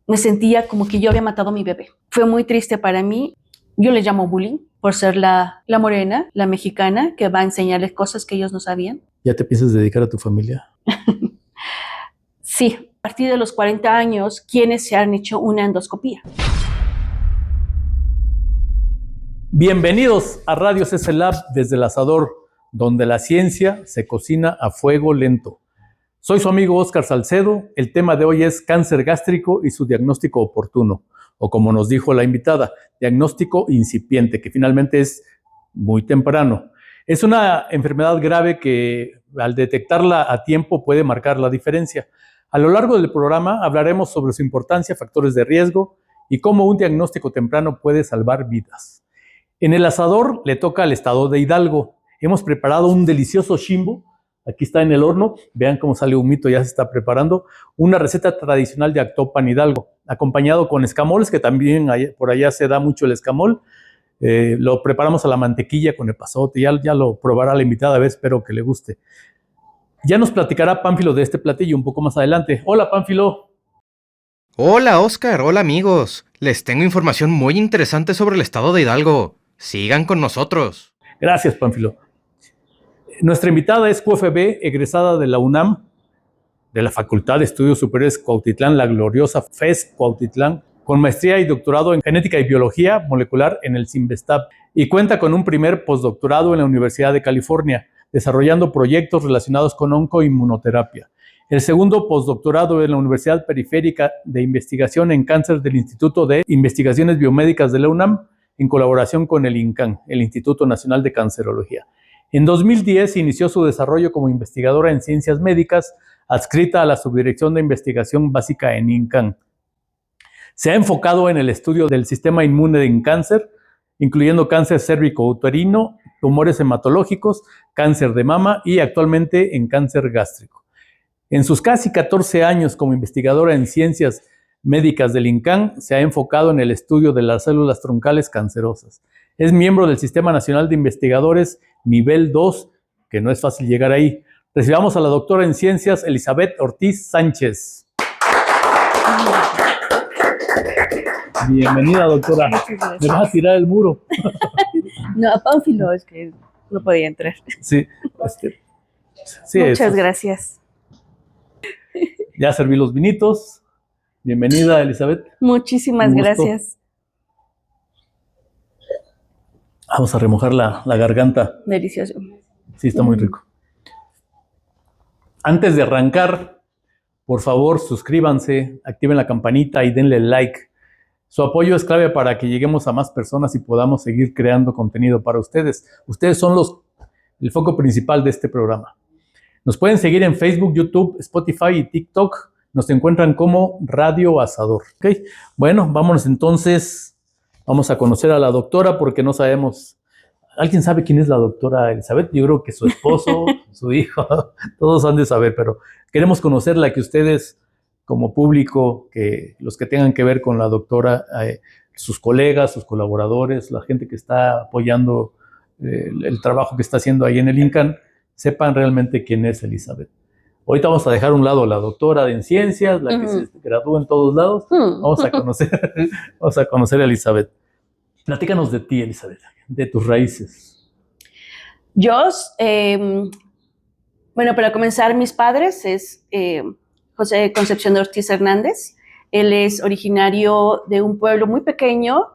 me sentía como que yo había matado a mi bebé. Fue muy triste para mí. Yo le llamo bullying por ser la morena, la mexicana, que va a enseñarles cosas que ellos no sabían. ¿Ya te piensas dedicar a tu familia? Sí, a partir de los 40 años, quienes se han hecho una endoscopía. Bienvenidos a Radio CC Lab desde el asador, donde la ciencia se cocina a fuego lento. Soy su amigo Óscar Salcedo. El tema de hoy es cáncer gástrico y su diagnóstico oportuno, o como nos dijo la invitada, diagnóstico incipiente, que finalmente es muy temprano. Es una enfermedad grave que al detectarla a tiempo puede marcar la diferencia. A lo largo del programa hablaremos sobre su importancia, factores de riesgo y cómo un diagnóstico temprano puede salvar vidas. En el asador le toca al estado de Hidalgo. Hemos preparado un delicioso chimbo. Aquí está en el horno. Vean cómo sale humito, ya se está preparando. Una receta tradicional de Actopan Hidalgo, acompañado con escamoles, que también por allá se da mucho el escamol. Lo preparamos a la mantequilla con epazote. Ya lo probará la invitada, a ver, espero que le guste. Ya nos platicará Pánfilo de este platillo un poco más adelante. Hola, Pánfilo. Hola, Óscar. Hola, amigos. Les tengo información muy interesante sobre el estado de Hidalgo. Sigan con nosotros. Gracias, Pánfilo. Nuestra invitada es QFB, egresada de la UNAM, de la Facultad de Estudios Superiores Cuautitlán, la gloriosa FES Cuautitlán, con maestría y doctorado en genética y biología molecular en el CIMBESTAB, y cuenta con un primer postdoctorado en la Universidad de California, desarrollando proyectos relacionados con oncoinmunoterapia. El segundo postdoctorado en la Universidad Periférica de Investigación en Cáncer del Instituto de Investigaciones Biomédicas de la UNAM, en colaboración con el INCAN, el Instituto Nacional de Cancerología. En 2010 inició su desarrollo como investigadora en ciencias médicas, adscrita a la Subdirección de Investigación Básica en INCAN. Se ha enfocado en el estudio del sistema inmune en cáncer, incluyendo cáncer cérvico-uterino, tumores hematológicos, cáncer de mama y actualmente en cáncer gástrico. En sus casi 14 años como investigadora en ciencias médicas del INCAN, se ha enfocado en el estudio de las células troncales cancerosas. Es miembro del Sistema Nacional de Investigadores Nivel 2, que no es fácil llegar ahí. Recibamos a la doctora en ciencias Elizabeth Ortiz Sánchez. Bienvenida, doctora. ¿Me vas a tirar el muro? No, a Pánfilo, es que no podía entrar. Sí. Sí, muchas gracias. Ya serví los vinitos. Bienvenida, Elizabeth. Muchísimas gracias. Vamos a remojar la garganta. Delicioso. Sí, está muy rico. Antes de arrancar, por favor, suscríbanse, activen la campanita y denle like. Su apoyo es clave para que lleguemos a más personas y podamos seguir creando contenido para ustedes. Ustedes son el foco principal de este programa. Nos pueden seguir en Facebook, YouTube, Spotify y TikTok. Nos encuentran como Radio Asador. ¿Okay? Bueno, vámonos entonces. Vamos a conocer a la doctora porque no sabemos. ¿Alguien sabe quién es la doctora Elizabeth? Yo creo que su esposo, su hijo, todos han de saber, pero queremos conocerla, que ustedes como público, que los que tengan que ver con la doctora, sus colegas, sus colaboradores, la gente que está apoyando el trabajo que está haciendo ahí en el INCAN, sepan realmente quién es Elizabeth. Ahorita vamos a dejar a un lado a la doctora en ciencias, la que se gradúa en todos lados. Vamos a conocer a Elizabeth. Platícanos de ti, Elizabeth, de tus raíces. Yo, bueno, para comenzar, mis padres es José Concepción de Ortiz Hernández. Él es originario de un pueblo muy pequeño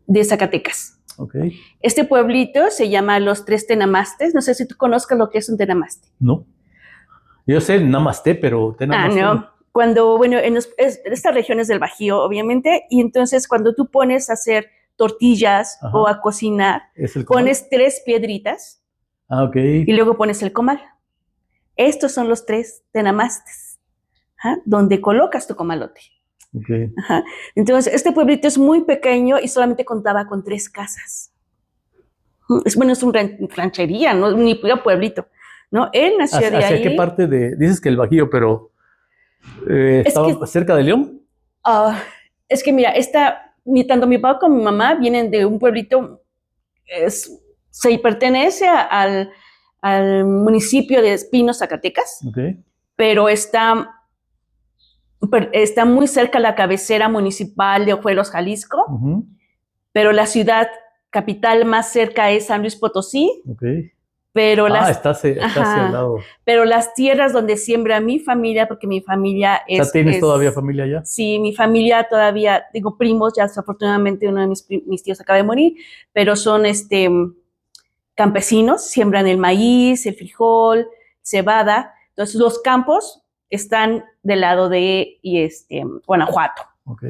de Zacatecas. Okay. Este pueblito se llama Los Tres Tenamastes. No sé si tú conozcas lo que es un tenamaste. No. Yo sé el namaste, pero tenamaste. No. Cuando, bueno, en estas regiones del Bajío, obviamente, y entonces cuando tú pones a hacer tortillas o a cocinar, pones 3 piedritas y luego pones el comal. Estos son los 3 tenamastes, donde colocas tu comalote. Okay. Entonces, este pueblito es muy pequeño y solamente contaba con 3 casas. Es una ranchería, no ni pueblito, ¿no? Él nació de ahí. ¿Hacia qué parte dices que el Bajío, pero estaba cerca de León? Es que mira, tanto mi papá como mi mamá vienen de un pueblito, se pertenece al municipio de Espino, Zacatecas, pero está está muy cerca la cabecera municipal de Ojuelos, Jalisco, pero la ciudad capital más cerca es San Luis Potosí. Pero está hacia el lado. Pero las tierras donde siembra mi familia, porque mi familia es... O sea, ¿tienes todavía familia allá? Sí, mi familia todavía, tengo primos, ya desafortunadamente uno de mis tíos acaba de morir, pero son campesinos, siembran el maíz, el frijol, cebada. Entonces los campos están del lado de Guanajuato.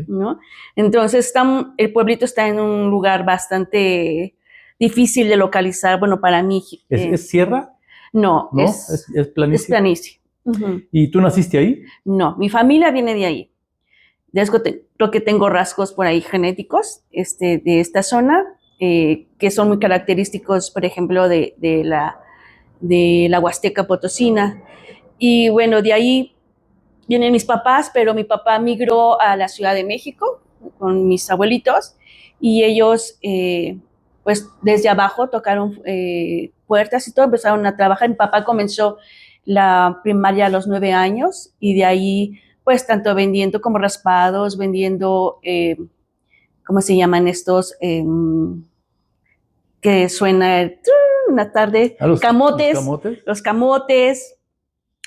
¿No? Entonces el pueblito está en un lugar bastante difícil de localizar, bueno, para mí. ¿Es sierra? No, es planicie. Es planicie. ¿Y tú naciste ahí? No, mi familia viene de ahí. Creo que tengo rasgos por ahí genéticos de esta zona, que son muy característicos, por ejemplo, de la Huasteca Potosina. Y bueno, de ahí vienen mis papás, pero mi papá migró a la Ciudad de México con mis abuelitos y ellos, pues desde abajo tocaron puertas y todo, empezaron a trabajar. Mi papá comenzó la primaria a los 9 años y de ahí, pues tanto vendiendo como raspados, vendiendo, ¿cómo se llaman estos? Que suena una tarde, los camotes.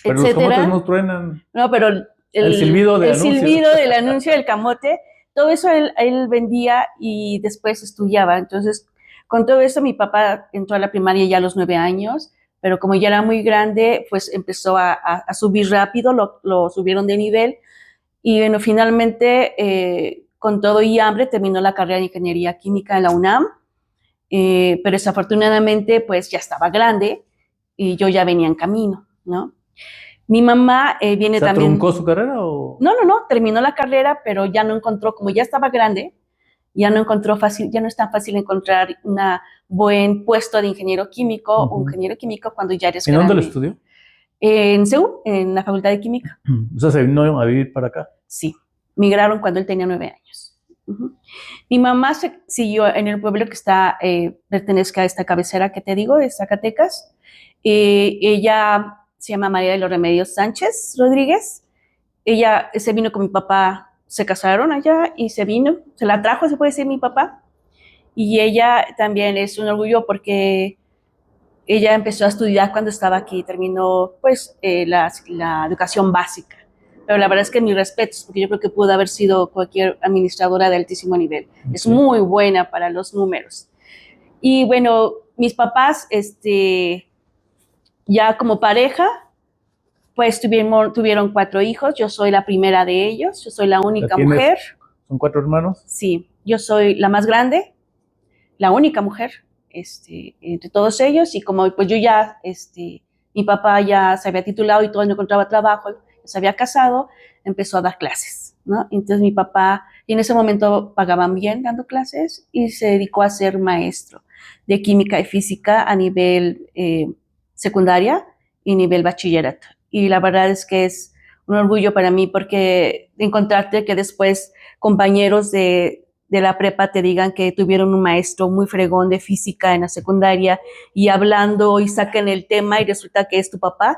Pero etcétera. Los camotes no truenan. No, pero el silbido del anuncio del camote, todo eso él vendía y después estudiaba. Entonces, con todo eso, mi papá entró a la primaria ya a los 9 años, pero como ya era muy grande, pues empezó a subir rápido, lo subieron de nivel y bueno, finalmente, con todo y hambre, terminó la carrera de Ingeniería Química en la UNAM, pero desafortunadamente, pues ya estaba grande y yo ya venía en camino, ¿no? Mi mamá viene también... ¿Truncó su carrera o...? No, terminó la carrera, pero ya no encontró, como ya estaba grande, ya no es tan fácil encontrar un buen puesto de ingeniero químico o ingeniero químico cuando ya eres grande. ¿En dónde lo estudió? En CEU, en la Facultad de Química. O sea, ¿se vino a vivir para acá? Sí, migraron cuando él tenía 9 años. Mi mamá siguió en el pueblo que pertenezca a esta cabecera que te digo, de Zacatecas. Ella se llama María de los Remedios Sánchez Rodríguez. Ella se vino con mi papá, se casaron allá y se vino, se la trajo, se puede decir, mi papá. Y ella también es un orgullo porque ella empezó a estudiar cuando estaba aquí, terminó pues la educación básica. Pero la verdad es que mis respetos, porque yo creo que pudo haber sido cualquier administradora de altísimo nivel. Okay. Es muy buena para los números. Y bueno, mis papás, ya como pareja, pues tuvieron 4 hijos. Yo soy la primera de ellos. Yo soy la única mujer. ¿Son 4 hermanos? Sí, yo soy la más grande, la única mujer entre todos ellos. Y como pues yo ya, mi papá ya se había titulado y todo, no encontraba trabajo, se había casado, empezó a dar clases, ¿no? Entonces mi papá, y en ese momento pagaban bien dando clases y se dedicó a ser maestro de química y física a nivel secundaria y nivel bachillerato. Y la verdad es que es un orgullo para mí porque encontrarte que después compañeros de la prepa te digan que tuvieron un maestro muy fregón de física en la secundaria y hablando y saquen el tema y resulta que es tu papá,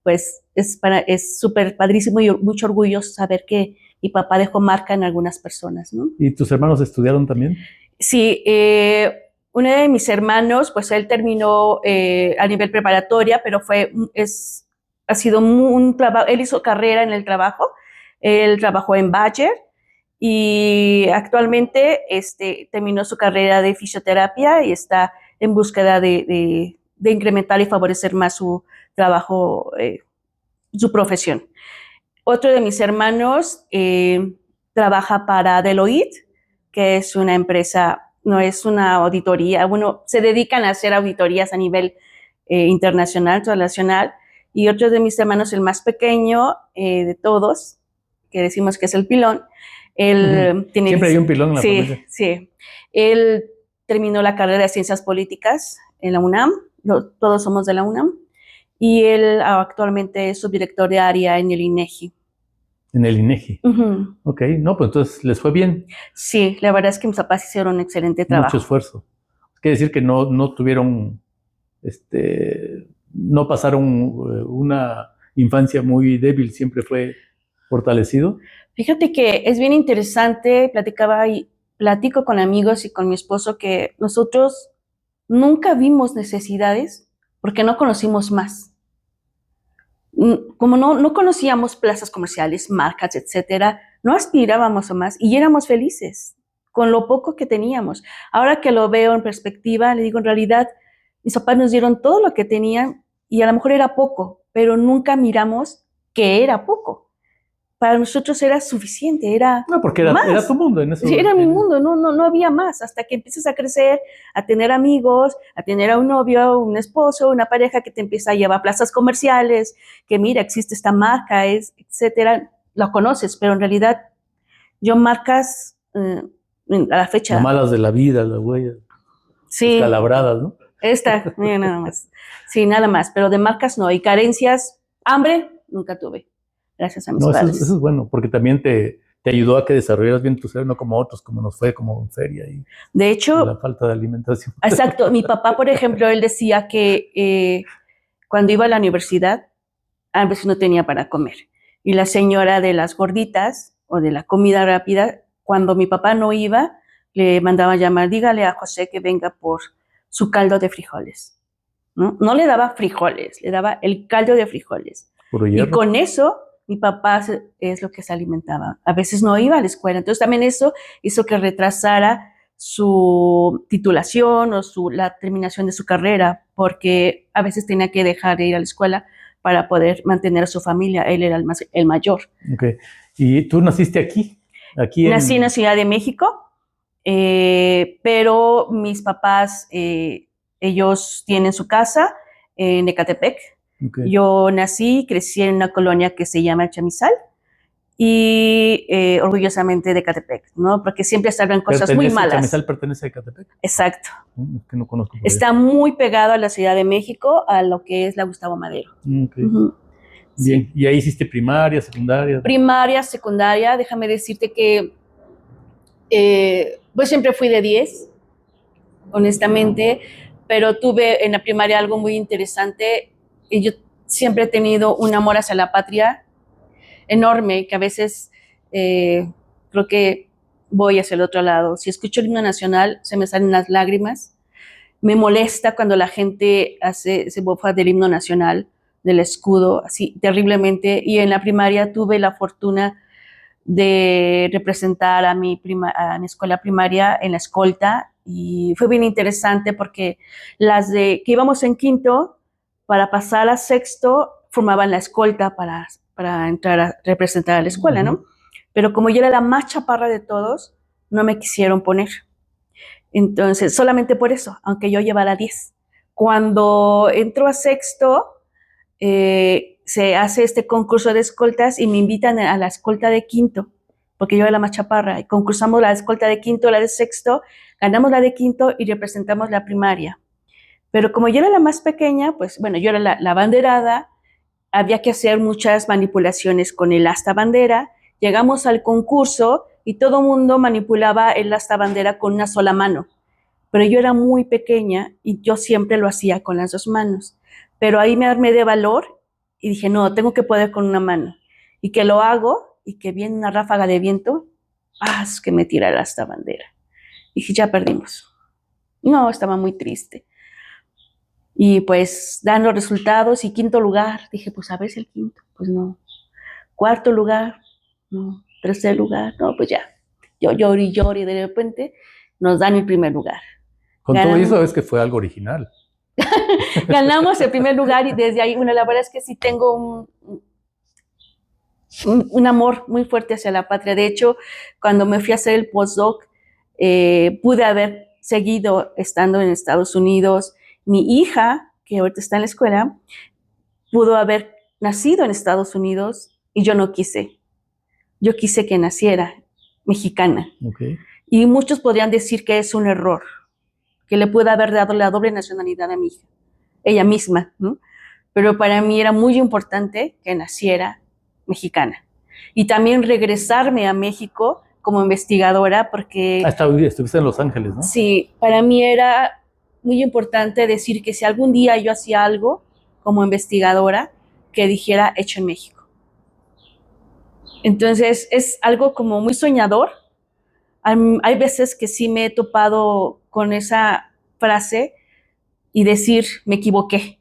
pues es súper padrísimo y mucho orgullo saber que mi papá dejó marca en algunas personas, ¿no? ¿Y tus hermanos estudiaron también? Sí, uno de mis hermanos, pues él terminó a nivel preparatoria, pero ha sido un trabajo, él hizo carrera en el trabajo, él trabajó en Bayer y actualmente terminó su carrera de fisioterapia y está en búsqueda de incrementar y favorecer más su trabajo, su profesión. Otro de mis hermanos trabaja para Deloitte, que es una empresa, no es una auditoría, bueno, se dedican a hacer auditorías a nivel internacional, transnacional. Y otro de mis hermanos, el más pequeño de todos, que decimos que es el pilón, él tiene... Siempre hay un pilón en la familia. Sí, él terminó la carrera de Ciencias Políticas en la UNAM, todos somos de la UNAM, y él actualmente es subdirector de área en el INEGI. En el INEGI. Ok, no, pues entonces les fue bien. Sí, la verdad es que mis papás hicieron un excelente trabajo. Mucho esfuerzo. Quiere decir que no tuvieron, no pasaron una infancia muy débil, siempre fue fortalecido? Fíjate que es bien interesante, platico con amigos y con mi esposo que nosotros nunca vimos necesidades porque no conocimos más. Como no conocíamos plazas comerciales, marcas, etcétera, no aspirábamos a más y éramos felices con lo poco que teníamos. Ahora que lo veo en perspectiva, le digo, en realidad, mis papás nos dieron todo lo que tenían y a lo mejor era poco, pero nunca miramos que era poco. Para nosotros era suficiente, era No, porque era tu mundo en eso. Sí, era mi mundo, no había más, hasta que empiezas a crecer, a tener amigos, a tener a un novio, un esposo, una pareja que te empieza a llevar a plazas comerciales, que mira, existe esta marca, etcétera, lo conoces, pero en realidad yo marcas a la fecha. Las malas de la vida, las huellas. Sí. Descalabradas, ¿no? Mira, nada más. Sí, nada más, pero de marcas no, y carencias, hambre, nunca tuve. Gracias a mis padres. Eso es bueno, porque también te ayudó a que desarrollaras bien tu ser, no como otros, como nos fue, como en feria. Y de hecho, la falta de alimentación. Exacto. Mi papá, por ejemplo, él decía que cuando iba a la universidad, a veces no tenía para comer. Y la señora de las gorditas o de la comida rápida, cuando mi papá no iba, le mandaba llamar, dígale a José que venga por su caldo de frijoles. No le daba frijoles, le daba el caldo de frijoles. Y con eso mi papá es lo que se alimentaba. A veces no iba a la escuela. Entonces también eso hizo que retrasara su titulación o la terminación de su carrera, porque a veces tenía que dejar de ir a la escuela para poder mantener a su familia. Él era el mayor. Okay. ¿Y tú naciste aquí? Nací en la Ciudad de México, pero mis papás, ellos tienen su casa en Ecatepec. Okay. Yo nací y crecí en una colonia que se llama Chamizal y orgullosamente de Ecatepec, ¿no? Porque siempre salgan cosas muy malas. ¿Chamizal pertenece a Ecatepec? Exacto. Es que no conozco. Está muy pegado a la Ciudad de México, a lo que es la Gustavo Madero. Okay. Bien, sí. ¿Y ahí hiciste primaria, secundaria? Primaria, secundaria, déjame decirte que pues siempre fui de 10, honestamente, pero tuve en la primaria algo muy interesante. Y yo siempre he tenido un amor hacia la patria enorme, que a veces creo que voy hacia el otro lado. Si escucho el himno nacional, se me salen las lágrimas. Me molesta cuando la gente se mofa del himno nacional, del escudo, así terriblemente. Y en la primaria tuve la fortuna de representar a mi escuela primaria en la escolta, y fue bien interesante porque las que íbamos en quinto, para pasar a sexto, formaban la escolta para entrar a representar a la escuela, ¿no? Pero como yo era la más chaparra de todos, no me quisieron poner. Entonces, solamente por eso, aunque yo llevara 10. Cuando entro a sexto, se hace este concurso de escoltas y me invitan a la escolta de quinto, porque yo era la más chaparra, y concursamos la escolta de quinto, la de sexto, ganamos la de quinto y representamos la primaria. Pero como yo era la más pequeña, pues bueno, yo era la banderada, había que hacer muchas manipulaciones con el asta bandera. Llegamos al concurso y todo el mundo manipulaba el asta bandera con una sola mano, pero yo era muy pequeña y yo siempre lo hacía con las 2 manos. Pero ahí me armé de valor y dije, no, tengo que poder con una mano. Y que lo hago y que viene una ráfaga de viento, que me tira el asta bandera. Y dije, ya perdimos. No, estaba muy triste. Y pues dan los resultados y quinto lugar. Dije, pues a ver si el quinto. Pues no. Cuarto lugar, no. Tercer lugar, no, pues ya. Yo lloro y lloro y de repente nos dan el primer lugar. Con todo eso es que fue algo original. Ganamos el primer lugar y desde ahí, bueno, la verdad es que sí tengo un amor muy fuerte hacia la patria. De hecho, cuando me fui a hacer el postdoc, pude haber seguido estando en Estados Unidos. Mi hija, que ahorita está en la escuela, pudo haber nacido en Estados Unidos y yo no quise. Yo quise que naciera mexicana. Okay. Y muchos podrían decir que es un error, que le pude haber dado la doble nacionalidad a mi hija, ella misma, ¿no? Pero para mí era muy importante que naciera mexicana. Y también regresarme a México como investigadora, porque... Estuviste en Los Ángeles, ¿no? Sí, para mí era muy importante decir que si algún día yo hacía algo como investigadora, que dijera hecho en México. Entonces es algo como muy soñador. Hay veces que sí me he topado con esa frase y decir, me equivoqué,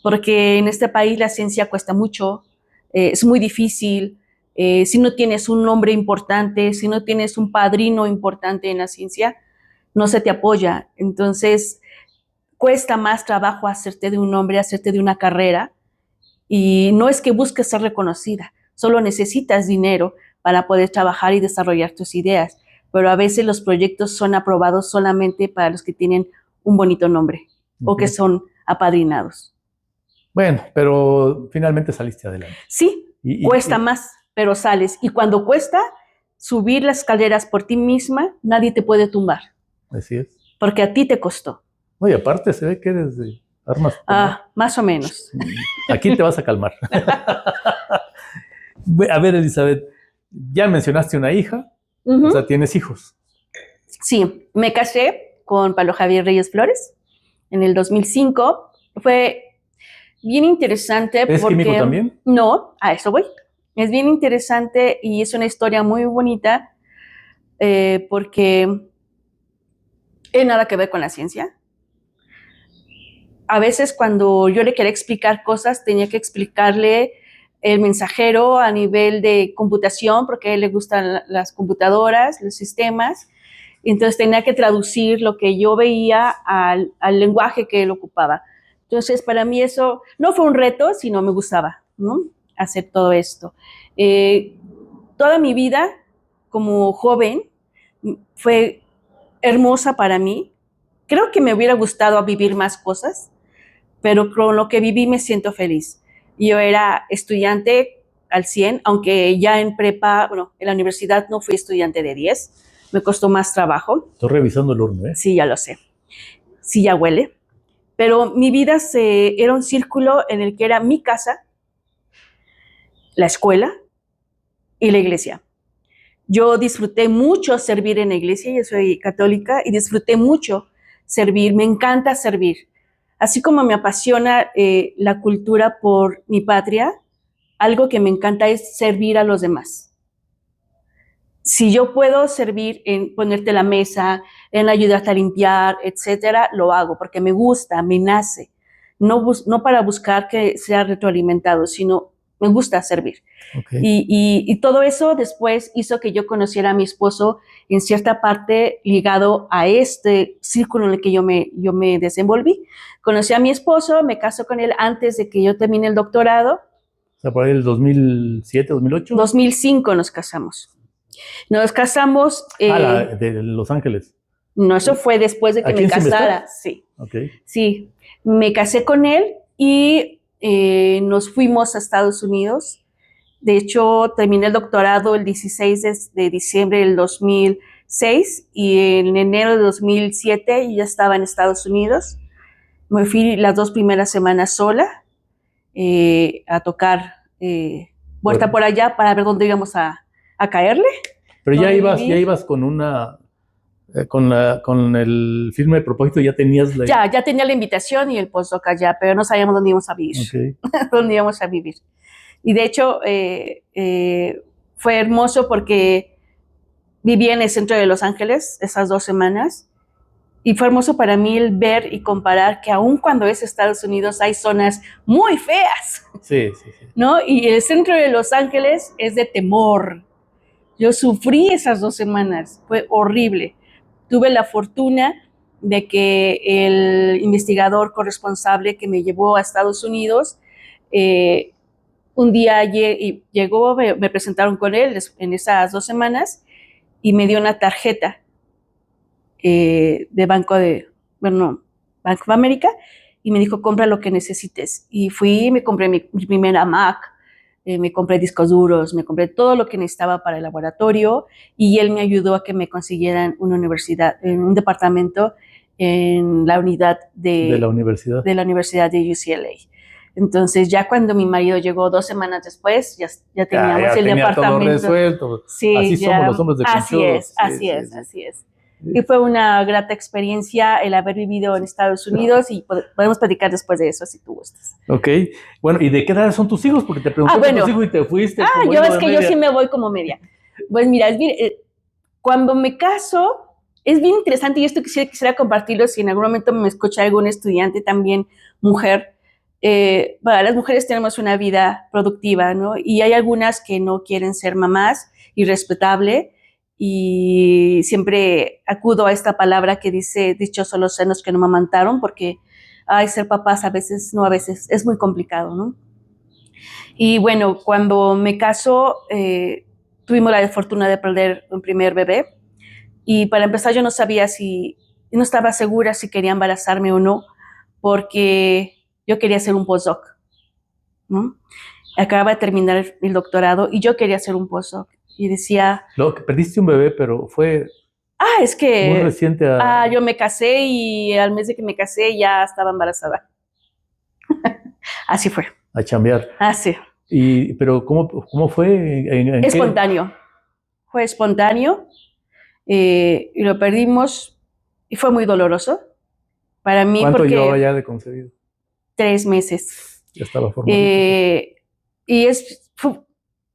porque en este país la ciencia cuesta mucho, es muy difícil. Si no tienes un nombre importante, si no tienes un padrino importante en la ciencia, no se te apoya. Entonces, cuesta más trabajo hacerte de un nombre, hacerte de una carrera, y no es que busques ser reconocida, solo necesitas dinero para poder trabajar y desarrollar tus ideas, pero a veces los proyectos son aprobados solamente para los que tienen un bonito nombre o que son apadrinados. Bueno, pero finalmente saliste adelante. Sí, cuesta más, pero sales. Y cuando cuesta subir las escaleras por ti misma, nadie te puede tumbar. Así es. Porque a ti te costó. No, y aparte se ve que eres de armas. Más o menos. Aquí te vas a calmar. A ver, Elizabeth, ya mencionaste una hija, o sea, tienes hijos. Sí, me casé con Pablo Javier Reyes Flores en el 2005. Fue bien interesante. ¿Es químico también? No, a eso voy. Es bien interesante y es una historia muy bonita porque tiene nada que ver con la ciencia. A veces cuando yo le quería explicar cosas, tenía que explicarle el mensajero a nivel de computación, porque a él le gustan las computadoras, los sistemas. Entonces tenía que traducir lo que yo veía al lenguaje que él ocupaba. Entonces para mí eso no fue un reto, sino me gustaba, ¿no? Hacer todo esto. Toda mi vida como joven fue hermosa para mí. Creo que me hubiera gustado vivir más cosas, pero con lo que viví me siento feliz. Yo era estudiante al 100, aunque ya en prepa, bueno, en la universidad no fui estudiante de 10, me costó más trabajo. Estoy revisando el horno, ¿eh? Sí, ya lo sé. Sí, ya huele. Pero mi vida era un círculo en el que era mi casa, la escuela y la iglesia. Yo disfruté mucho servir en la iglesia, yo soy católica, y disfruté mucho servir, me encanta servir. Así como me apasiona la cultura por mi patria, algo que me encanta es servir a los demás. Si yo puedo servir en ponerte la mesa, en ayudarte a limpiar, etcétera, lo hago porque me gusta, me nace. No para buscar que sea retroalimentado, sino me gusta servir. Okay. Y todo eso después hizo que yo conociera a mi esposo en cierta parte ligado a este círculo en el que yo me desenvolví. Conocí a mi esposo, me casé con él antes de que yo termine el doctorado. O sea, por ahí el 2007, 2008. 2005 nos casamos. Nos casamos... de Los Ángeles. No, eso fue después de que me casara. Sí. Okay. Sí, me casé con él y nos fuimos a Estados Unidos. De hecho, terminé el doctorado el 16 de diciembre del 2006 y en enero de 2007 ya estaba en Estados Unidos. Me fui las 2 primeras semanas sola a tocar vuelta por allá para ver dónde íbamos a caerle. Pero ya ibas con una... Con el firme de propósito ya tenías la... Ya tenía la invitación y el postdoc allá, pero no sabíamos dónde íbamos a vivir. Okay. Dónde íbamos a vivir. Y de hecho fue hermoso porque viví en el centro de Los Ángeles esas 2 semanas y fue hermoso para mí el ver y comparar que aun cuando es Estados Unidos hay zonas muy feas. Sí. ¿No? Y el centro de Los Ángeles es de temor. Yo sufrí esas 2 semanas, fue horrible. Tuve la fortuna de que el investigador corresponsable que me llevó a Estados Unidos un día llegó, me presentaron con él en esas 2 semanas y me dio una tarjeta de Banco of America y me dijo, compra lo que necesites. Y fui, me compré mi primera Mac, me compré discos duros, me compré todo lo que necesitaba para el laboratorio y él me ayudó a que me consiguieran una universidad, un departamento en la unidad de la universidad de UCLA. Entonces ya cuando mi marido llegó 2 semanas después, ya teníamos el departamento. Todo resuelto. Sí, así somos los hombres de conchudos. Así es. Y fue una grata experiencia el haber vivido en Estados Unidos y podemos platicar después de eso si tú gustas. Ok. Bueno, ¿y de qué edad son tus hijos? Porque te pregunté por tus hijos y te fuiste. Yo sí me voy como media. Pues mira, cuando me caso, es bien interesante y esto quisiera compartirlo si en algún momento me escucha algún estudiante también, mujer. Para las mujeres tenemos una vida productiva, ¿no? Y hay algunas que no quieren ser mamás, y respetable, y siempre acudo a esta palabra que dice, dichosos los senos que no me amamantaron, porque ser papás a veces es muy complicado, ¿no? Y bueno, cuando me caso, tuvimos la fortuna de perder un primer bebé, y para empezar yo no estaba segura si quería embarazarme o no, porque yo quería hacer un postdoc, ¿no? Acababa de terminar el doctorado y yo quería hacer un postdoc. Y decía... Luego que perdiste un bebé, pero fue... es que... muy reciente. Yo me casé y al mes de que me casé ya estaba embarazada. Así fue. A chambear. Así. Pero ¿cómo fue? Espontáneo. Fue espontáneo. Y lo perdimos y fue muy doloroso para mí. ¿Cuánto llevaba ya de concebido? 3 meses. Ya estaba formado. Y fue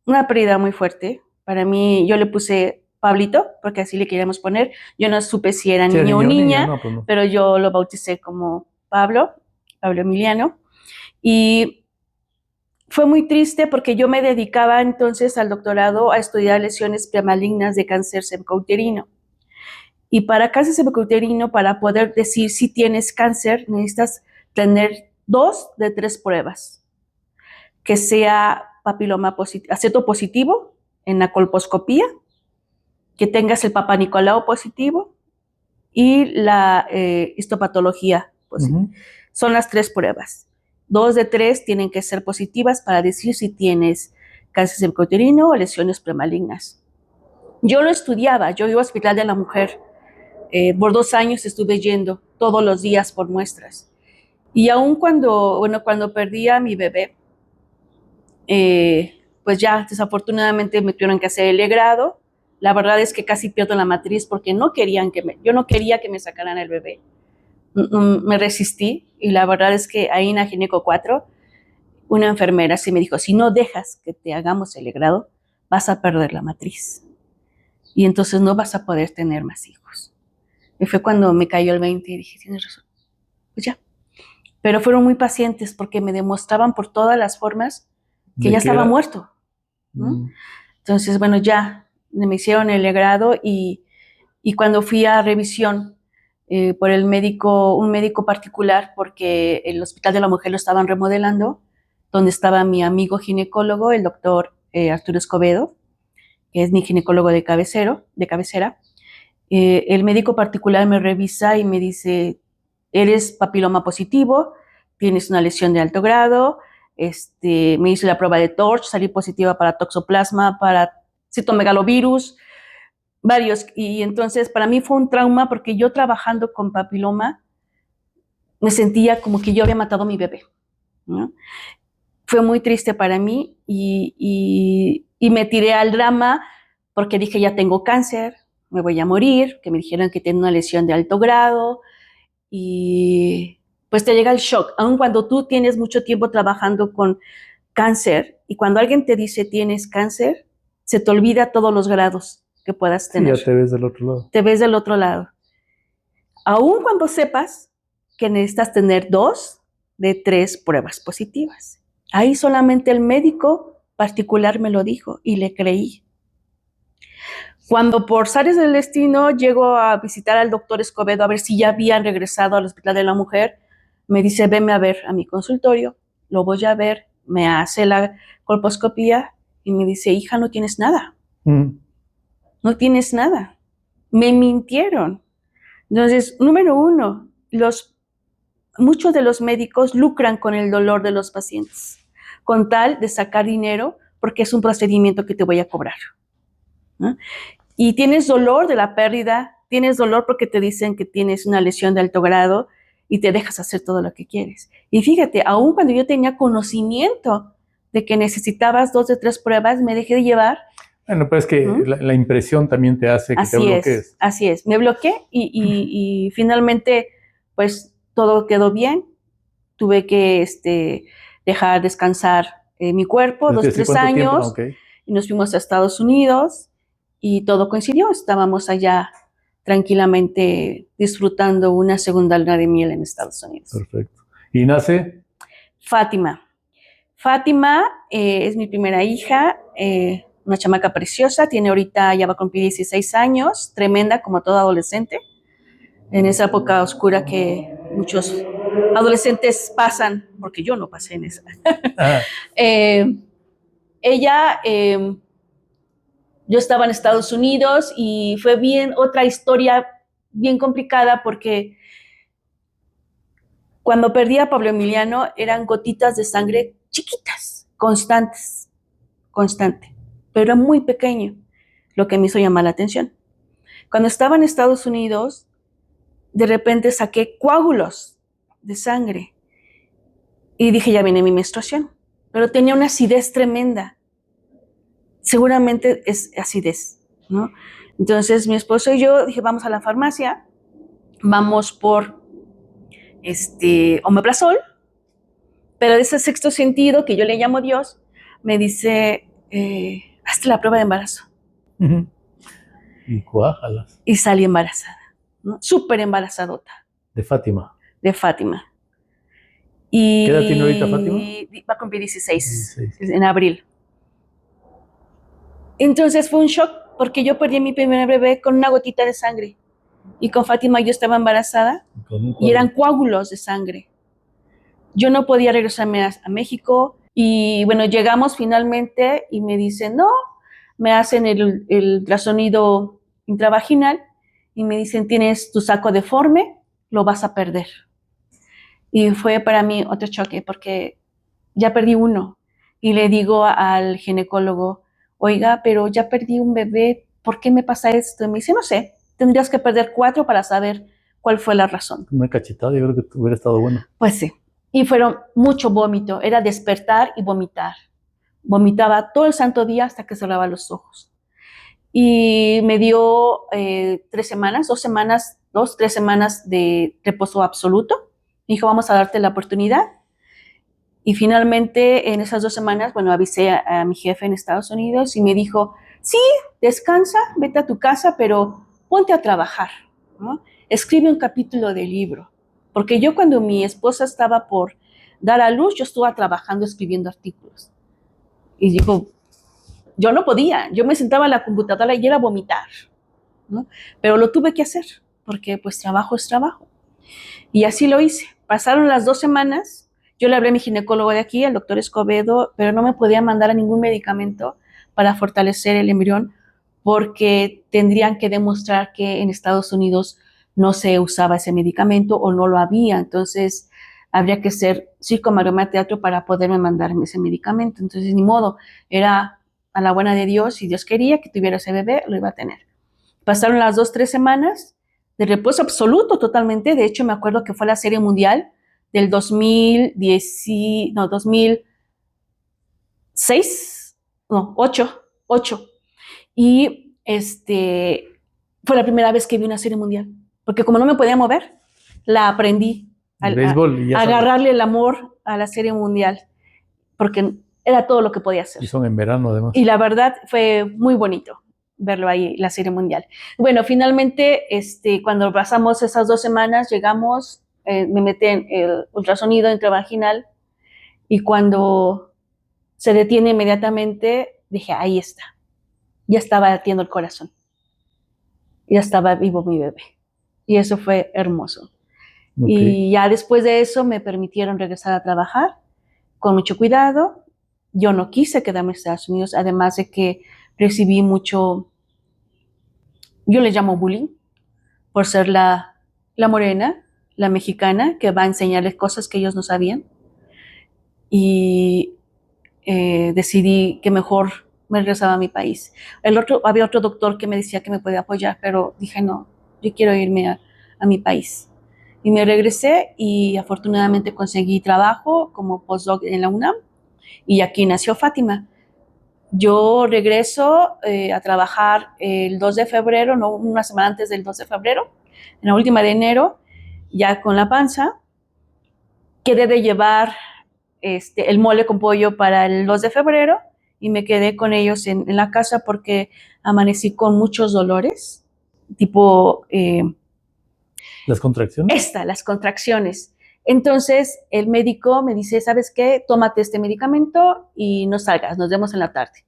una pérdida muy fuerte. Para mí, yo le puse Pablito, porque así le queríamos poner. Yo no supe si era niño o niña, no, pues no. Pero yo lo bauticé como Pablo Emiliano. Y fue muy triste porque yo me dedicaba entonces al doctorado a estudiar lesiones premalignas de cáncer cervicouterino. Y para cáncer cervicouterino, para poder decir si tienes cáncer, necesitas tener 2 de 3 pruebas. Que sea papiloma aceto positivo en la colposcopía, que tengas el Papa Nicolau positivo y la histopatología positiva. Son las 3 pruebas. 2 de 3 tienen que ser positivas para decir si tienes cáncer cervicouterino o lesiones premalignas. Yo lo estudiaba, yo iba al Hospital de la Mujer. Por 2 años estuve yendo todos los días por muestras. Y aún cuando perdí a mi bebé, pues ya desafortunadamente me tuvieron que hacer el legrado. La verdad es que casi pierdo la matriz porque yo no quería que me sacaran el bebé. Me resistí y la verdad es que ahí en la Gineco 4, una enfermera sí me dijo, si no dejas que te hagamos el legrado, vas a perder la matriz. Y entonces no vas a poder tener más hijos. Y fue cuando me cayó el 20 y dije, tienes razón, pues ya. Pero fueron muy pacientes porque me demostraban por todas las formas que ya estaba muerto, ¿no? Entonces, bueno, ya me hicieron el legrado y cuando fui a revisión por un médico particular, porque el Hospital de la Mujer lo estaban remodelando, donde estaba mi amigo ginecólogo, el doctor Arturo Escobedo, que es mi ginecólogo de cabecera. El médico particular me revisa y me dice, eres papiloma positivo, tienes una lesión de alto grado, me hice la prueba de TORCH, salí positiva para toxoplasma, para citomegalovirus, varios. Y entonces para mí fue un trauma porque yo trabajando con papiloma me sentía como que yo había matado a mi bebé, ¿no? Fue muy triste para mí y me tiré al drama porque dije, ya tengo cáncer, me voy a morir, que me dijeron que tengo una lesión de alto grado y pues te llega el shock, aun cuando tú tienes mucho tiempo trabajando con cáncer y cuando alguien te dice tienes cáncer, se te olvida todos los grados que puedas tener. Sí, ya te ves del otro lado. Te ves del otro lado. Aun cuando sepas que necesitas tener 2 de 3 pruebas positivas. Ahí solamente el médico particular me lo dijo y le creí. Cuando por azares del destino llego a visitar al doctor Escobedo a ver si ya habían regresado al Hospital de la Mujer, me dice, venme a ver a mi consultorio, lo voy a ver, me hace la colposcopía y me dice, hija, no tienes nada. No tienes nada. Me mintieron. Entonces, número 1, muchos de los médicos lucran con el dolor de los pacientes, con tal de sacar dinero porque es un procedimiento que te voy a cobrar, ¿no? Y tienes dolor de la pérdida, tienes dolor porque te dicen que tienes una lesión de alto grado y te dejas hacer todo lo que quieres. Y fíjate, aun cuando yo tenía conocimiento de que necesitabas 2 de 3 pruebas, me dejé de llevar Bueno, pues es que la impresión también te hace que te bloquees. Así es. Me bloqueé y finalmente, pues, todo quedó bien. Tuve que dejar descansar mi cuerpo, 2, 3 años. Okay. Y nos fuimos a Estados Unidos y todo coincidió. Estábamos allá tranquilamente disfrutando una segunda luna de miel en Estados Unidos. Perfecto. ¿Y nace? Fátima. Fátima es mi primera hija, una chamaca preciosa, ya va a cumplir 16 años, tremenda como toda adolescente, en esa época oscura que muchos adolescentes pasan, porque yo no pasé en esa. Yo estaba en Estados Unidos y fue otra historia bien complicada porque cuando perdí a Pablo Emiliano eran gotitas de sangre chiquitas, constante, pero era muy pequeño, lo que me hizo llamar la atención. Cuando estaba en Estados Unidos, de repente saqué coágulos de sangre y dije, ya viene mi menstruación, pero tenía una acidez tremenda. Seguramente es acidez, ¿no? Entonces mi esposo y yo dije, vamos a la farmacia, vamos por omeprazol, pero de ese sexto sentido que yo le llamo Dios, me dice, hazte la prueba de embarazo. Y cuájalas. Y salí embarazada, ¿no? Súper embarazadota. ¿De Fátima? De Fátima. ¿Qué edad tiene ahorita Fátima? Va a cumplir 16. En abril. Entonces fue un shock porque yo perdí a mi primer bebé con una gotita de sangre. Y con Fátima yo estaba embarazada y eran coágulos de sangre. Yo no podía regresarme a México y bueno, llegamos finalmente y me dicen, no, me hacen el ultrasonido intravaginal y me dicen, tienes tu saco deforme, lo vas a perder. Y fue para mí otro choque porque ya perdí uno y le digo al ginecólogo, oiga, pero ya perdí un bebé, ¿por qué me pasa esto? Y me dice, no sé, tendrías que perder 4 para saber cuál fue la razón. Una cachetada, yo creo que hubiera estado bueno. Pues sí, y fueron mucho vómito, era despertar y vomitar. Vomitaba todo el santo día hasta que cerraba los ojos. Y me dio 3 semanas, 3 semanas de reposo absoluto. Me dijo, vamos a darte la oportunidad. Y finalmente, en esas 2 semanas, bueno, avisé a mi jefe en Estados Unidos y me dijo, sí, descansa, vete a tu casa, pero ponte a trabajar, ¿no? Escribe un capítulo de libro. Porque yo cuando mi esposa estaba por dar a luz, yo estuve trabajando, escribiendo artículos. Y dijo, yo no podía, yo me sentaba en la computadora y era vomitar, ¿no? Pero lo tuve que hacer, porque pues trabajo es trabajo. Y así lo hice. Pasaron las 2 semanas, yo le hablé a mi ginecólogo de aquí, al doctor Escobedo, pero no me podía mandar a ningún medicamento para fortalecer el embrión, porque tendrían que demostrar que en Estados Unidos no se usaba ese medicamento o no lo había. Entonces, habría que ser circo, teatro para poderme mandarme ese medicamento. Entonces, ni modo, era a la buena de Dios, si Dios quería que tuviera ese bebé, lo iba a tener. Pasaron las 2, 3 semanas de reposo absoluto totalmente. De hecho, me acuerdo que fue la Serie Mundial del 2006, no, 2006, no, 8. Y fue la primera vez que vi una Serie Mundial. Porque como no me podía mover, la aprendí a agarrarle el amor a la Serie Mundial. Porque era todo lo que podía hacer. Y son en verano, además. Y la verdad fue muy bonito verlo ahí, la Serie Mundial. Bueno, finalmente, cuando pasamos esas 2 semanas, llegamos, me metí en el ultrasonido intravaginal y cuando se detiene inmediatamente, dije, ahí está. Ya estaba latiendo el corazón. Ya estaba vivo mi bebé. Y eso fue hermoso. Okay. Y ya después de eso me permitieron regresar a trabajar con mucho cuidado. Yo no quise quedarme en Estados Unidos, además de que recibí mucho, yo le llamo bullying, por ser la morena, la mexicana, que va a enseñarles cosas que ellos no sabían. Y decidí que mejor me regresaba a mi país. Había otro doctor que me decía que me podía apoyar, pero dije no, yo quiero irme a mi país. Y me regresé y afortunadamente conseguí trabajo como postdoc en la UNAM y aquí nació Fátima. Yo regreso a trabajar el 2 de febrero, no, una semana antes del 2 de febrero, en la última de enero, ya con la panza. Quedé de llevar el mole con pollo para el 2 de febrero y me quedé con ellos en la casa porque amanecí con muchos dolores, tipo... ¿Las contracciones? Las contracciones. Entonces el médico me dice, ¿sabes qué? Tómate este medicamento y no salgas, nos vemos en la tarde.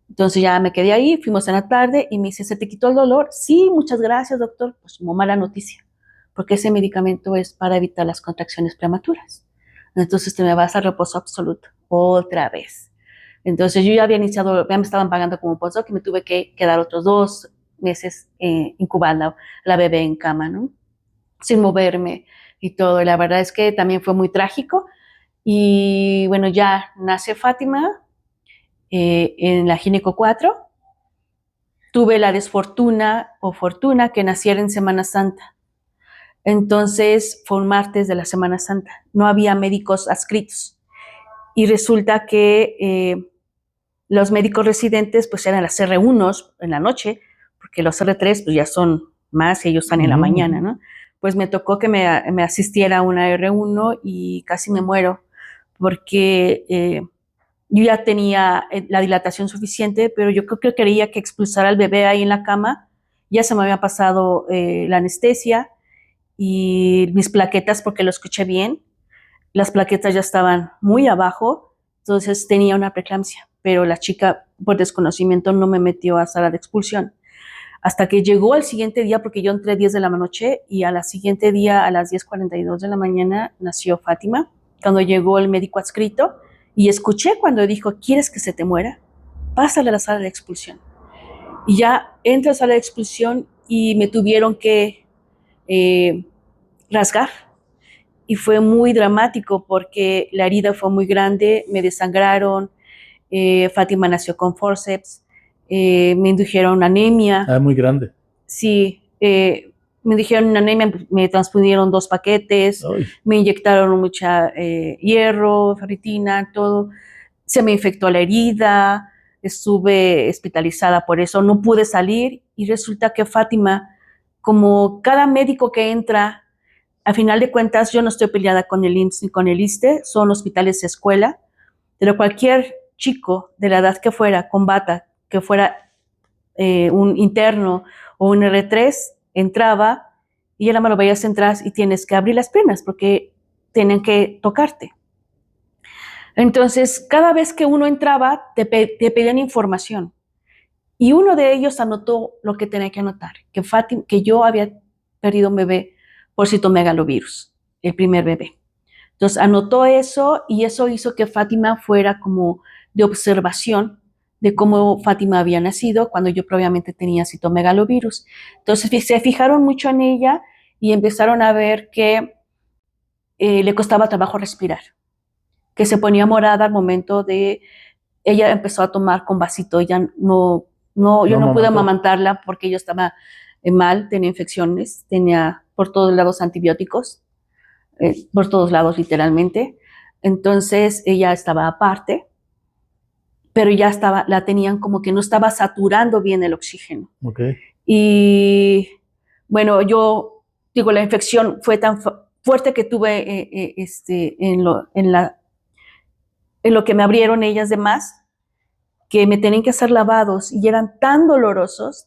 Entonces ya me quedé ahí, fuimos en la tarde y me dice, ¿se te quitó el dolor? Sí, muchas gracias, doctor. Pues como mala noticia, porque ese medicamento es para evitar las contracciones prematuras. Entonces te me vas a reposo absoluto, otra vez. Entonces yo ya había iniciado, ya me estaban pagando como postdoc y me tuve que quedar otros 2 meses incubando la bebé en cama, ¿no? Sin moverme y todo. Y la verdad es que también fue muy trágico. Y bueno, ya nace Fátima en la Gineco 4. Tuve la desfortuna o fortuna que naciera en Semana Santa. Entonces fue un martes de la Semana Santa. No había médicos adscritos. Y resulta que los médicos residentes pues eran las R1 en la noche, porque los R3 pues ya son más y ellos están en la mañana, ¿no? Pues me tocó que me asistiera una R1 y casi me muero, porque yo ya tenía la dilatación suficiente, pero yo creo que quería que expulsara al bebé ahí en la cama. Ya se me había pasado la anestesia y mis plaquetas, porque lo escuché bien, las plaquetas ya estaban muy abajo, entonces tenía una preeclampsia, pero la chica por desconocimiento no me metió a sala de expulsión. Hasta que llegó el siguiente día, porque yo entré 10 de la noche y al siguiente día a las 10:42 de la mañana nació Fátima. Cuando llegó el médico adscrito y escuché cuando dijo, ¿quieres que se te muera? Pásale a la sala de expulsión. Y ya entro a la sala de expulsión y me tuvieron que rasgar. Y fue muy dramático porque la herida fue muy grande, me desangraron, Fátima nació con forceps, me indujeron anemia. Ah, muy grande. Sí, me dijeron anemia, me transfundieron 2 paquetes, Ay. Me inyectaron mucha hierro, ferritina, todo. Se me infectó la herida, estuve hospitalizada por eso, no pude salir y resulta que Fátima, como cada médico que entra, a final de cuentas yo no estoy peleada con el IMSS ni con el ISSSTE, son hospitales de escuela, pero cualquier chico de la edad que fuera, con bata, que fuera un interno o un R3, entraba y era malo, veías entrar y tienes que abrir las piernas porque tienen que tocarte. Entonces, cada vez que uno entraba, te pedían información. Y uno de ellos anotó lo que tenía que anotar, que yo había perdido un bebé por citomegalovirus, el primer bebé. Entonces anotó eso y eso hizo que Fátima fuera como de observación de cómo Fátima había nacido cuando yo previamente tenía citomegalovirus. Entonces se fijaron mucho en ella y empezaron a ver que le costaba trabajo respirar, que se ponía morada al momento de... Ella empezó a tomar con vasito, yo no pude amamantarla porque yo estaba mal, tenía infecciones, tenía por todos lados antibióticos, por todos lados literalmente. Entonces ella estaba aparte, pero ya la tenían como que no estaba saturando bien el oxígeno. Okay. Y bueno, yo digo, la infección fue tan fuerte que tuve en lo que me abrieron ellas de más, que me tenían que hacer lavados y eran tan dolorosos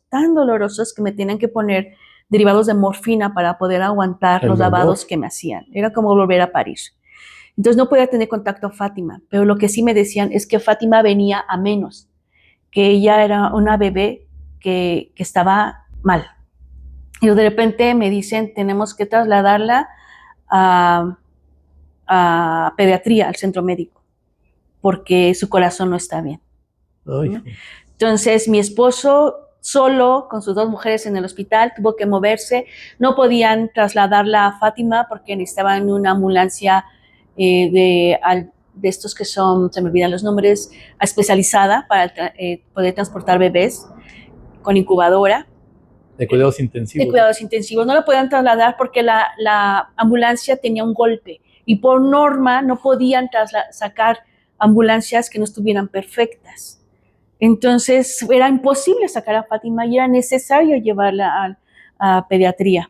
que me tenían que poner derivados de morfina para poder aguantar los lavados que me hacían. Era como volver a parir. Entonces no podía tener contacto a Fátima, pero lo que sí me decían es que Fátima venía a menos, que ella era una bebé que estaba mal. Y de repente me dicen, tenemos que trasladarla a pediatría, al centro médico, porque su corazón no está bien. Ay. Entonces mi esposo solo con sus 2 mujeres en el hospital tuvo que moverse, no podían trasladarla a Fátima porque necesitaban una ambulancia de estos que son, se me olvidan los nombres, especializada para poder transportar bebés con incubadora. De cuidados intensivos. De cuidados intensivos. No la podían trasladar porque la ambulancia tenía un golpe y por norma no podían sacar ambulancias que no estuvieran perfectas. Entonces era imposible sacar a Fátima y era necesario llevarla a pediatría.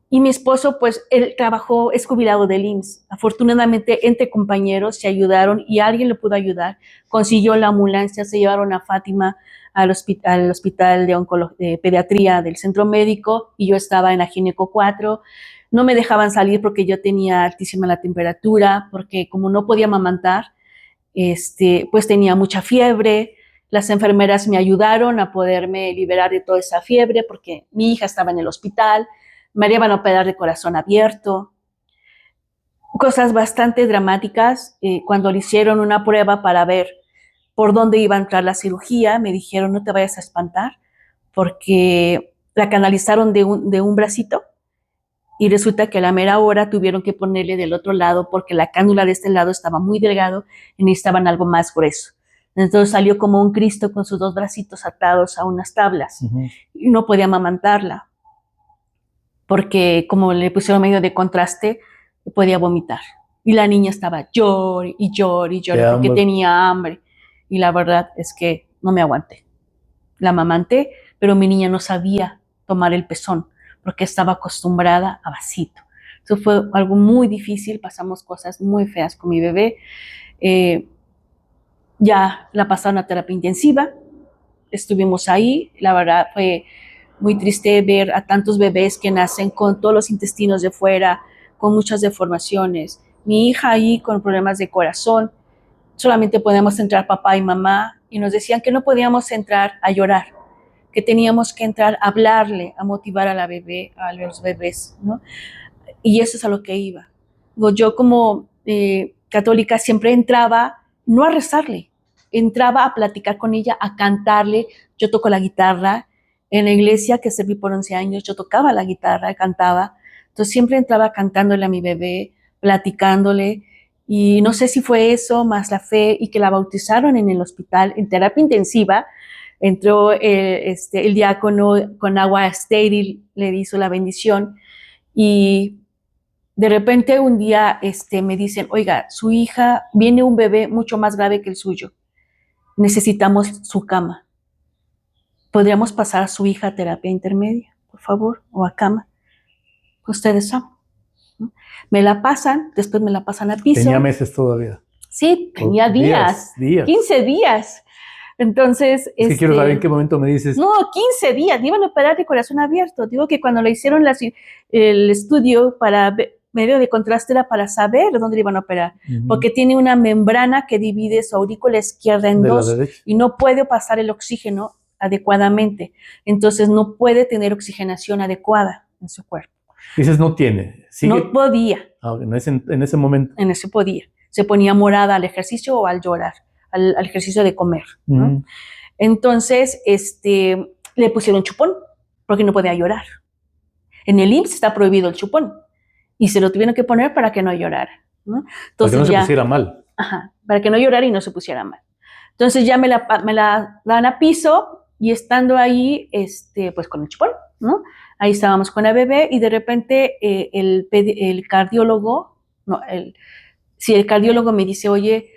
Y mi esposo, pues, él trabajó, es jubilado del IMSS. Afortunadamente, entre compañeros se ayudaron y alguien le pudo ayudar. Consiguió la ambulancia, se llevaron a Fátima al hospital de pediatría del centro médico y yo estaba en la Gineco 4. No me dejaban salir porque yo tenía altísima la temperatura, porque como no podía amamantar, pues tenía mucha fiebre. Las enfermeras me ayudaron a poderme liberar de toda esa fiebre porque mi hija estaba en el hospital. Me iban a operar de corazón abierto. Cosas bastante dramáticas. Cuando le hicieron una prueba para ver por dónde iba a entrar la cirugía, me dijeron, no te vayas a espantar, porque la canalizaron de un bracito y resulta que a la mera hora tuvieron que ponerle del otro lado porque la cánula de este lado estaba muy delgado y necesitaban algo más grueso. Entonces salió como un Cristo con sus 2 bracitos atados a unas tablas. Y no podía amamantarla porque como le pusieron medio de contraste, podía vomitar. Y la niña estaba llore y llore y llore porque tenía hambre. Y la verdad es que no me aguanté. La amamanté, pero mi niña no sabía tomar el pezón porque estaba acostumbrada a vasito. Eso fue algo muy difícil, pasamos cosas muy feas con mi bebé. Ya la pasaron a terapia intensiva, estuvimos ahí, la verdad fue muy triste ver a tantos bebés que nacen con todos los intestinos de fuera, con muchas deformaciones. Mi hija ahí con problemas de corazón, solamente podíamos entrar papá y mamá y nos decían que no podíamos entrar a llorar, que teníamos que entrar a hablarle, a motivar a la bebé, a los bebés, ¿no? Y eso es a lo que iba. Yo como católica siempre entraba, no a rezarle, entraba a platicar con ella, a cantarle. Yo toco la guitarra. En la iglesia que serví por 11 años, yo tocaba la guitarra, cantaba. Entonces siempre entraba cantándole a mi bebé, platicándole. Y no sé si fue eso, más la fe, y que la bautizaron en el hospital, en terapia intensiva. Entró el diácono con agua estéril, le hizo la bendición. Y de repente un día me dicen, oiga, su hija, viene un bebé mucho más grave que el suyo. Necesitamos su cama. ¿Podríamos pasar a su hija a terapia intermedia, por favor? O a cama. Ustedes saben, ¿no? Me la pasan, después me la pasan a piso. Tenía meses todavía. Sí, tenía días. 15 días. Entonces, es que quiero saber en qué momento me dices. No, 15 días, me iban a operar de corazón abierto. Digo que cuando le hicieron el estudio para medio de contraste era para saber dónde le iban a operar, porque tiene una membrana que divide su aurícula izquierda en 2 y no puede pasar el oxígeno adecuadamente. Entonces no puede tener oxigenación adecuada en su cuerpo. Dices no tiene. ¿Sigue? No podía. En ese momento. En ese podía. Se ponía morada al ejercicio o al llorar, al ejercicio de comer, ¿no? Entonces, le pusieron chupón porque no podía llorar. En el IMSS está prohibido el chupón y se lo tuvieron que poner para que no llorara, ¿no? Entonces, para que no se pusiera mal. Ajá, para que no llorara y no se pusiera mal. Entonces ya me la dan a piso y estando ahí, pues con el chupón, ¿no? Ahí estábamos con la bebé y de repente el cardiólogo, el cardiólogo me dice, oye,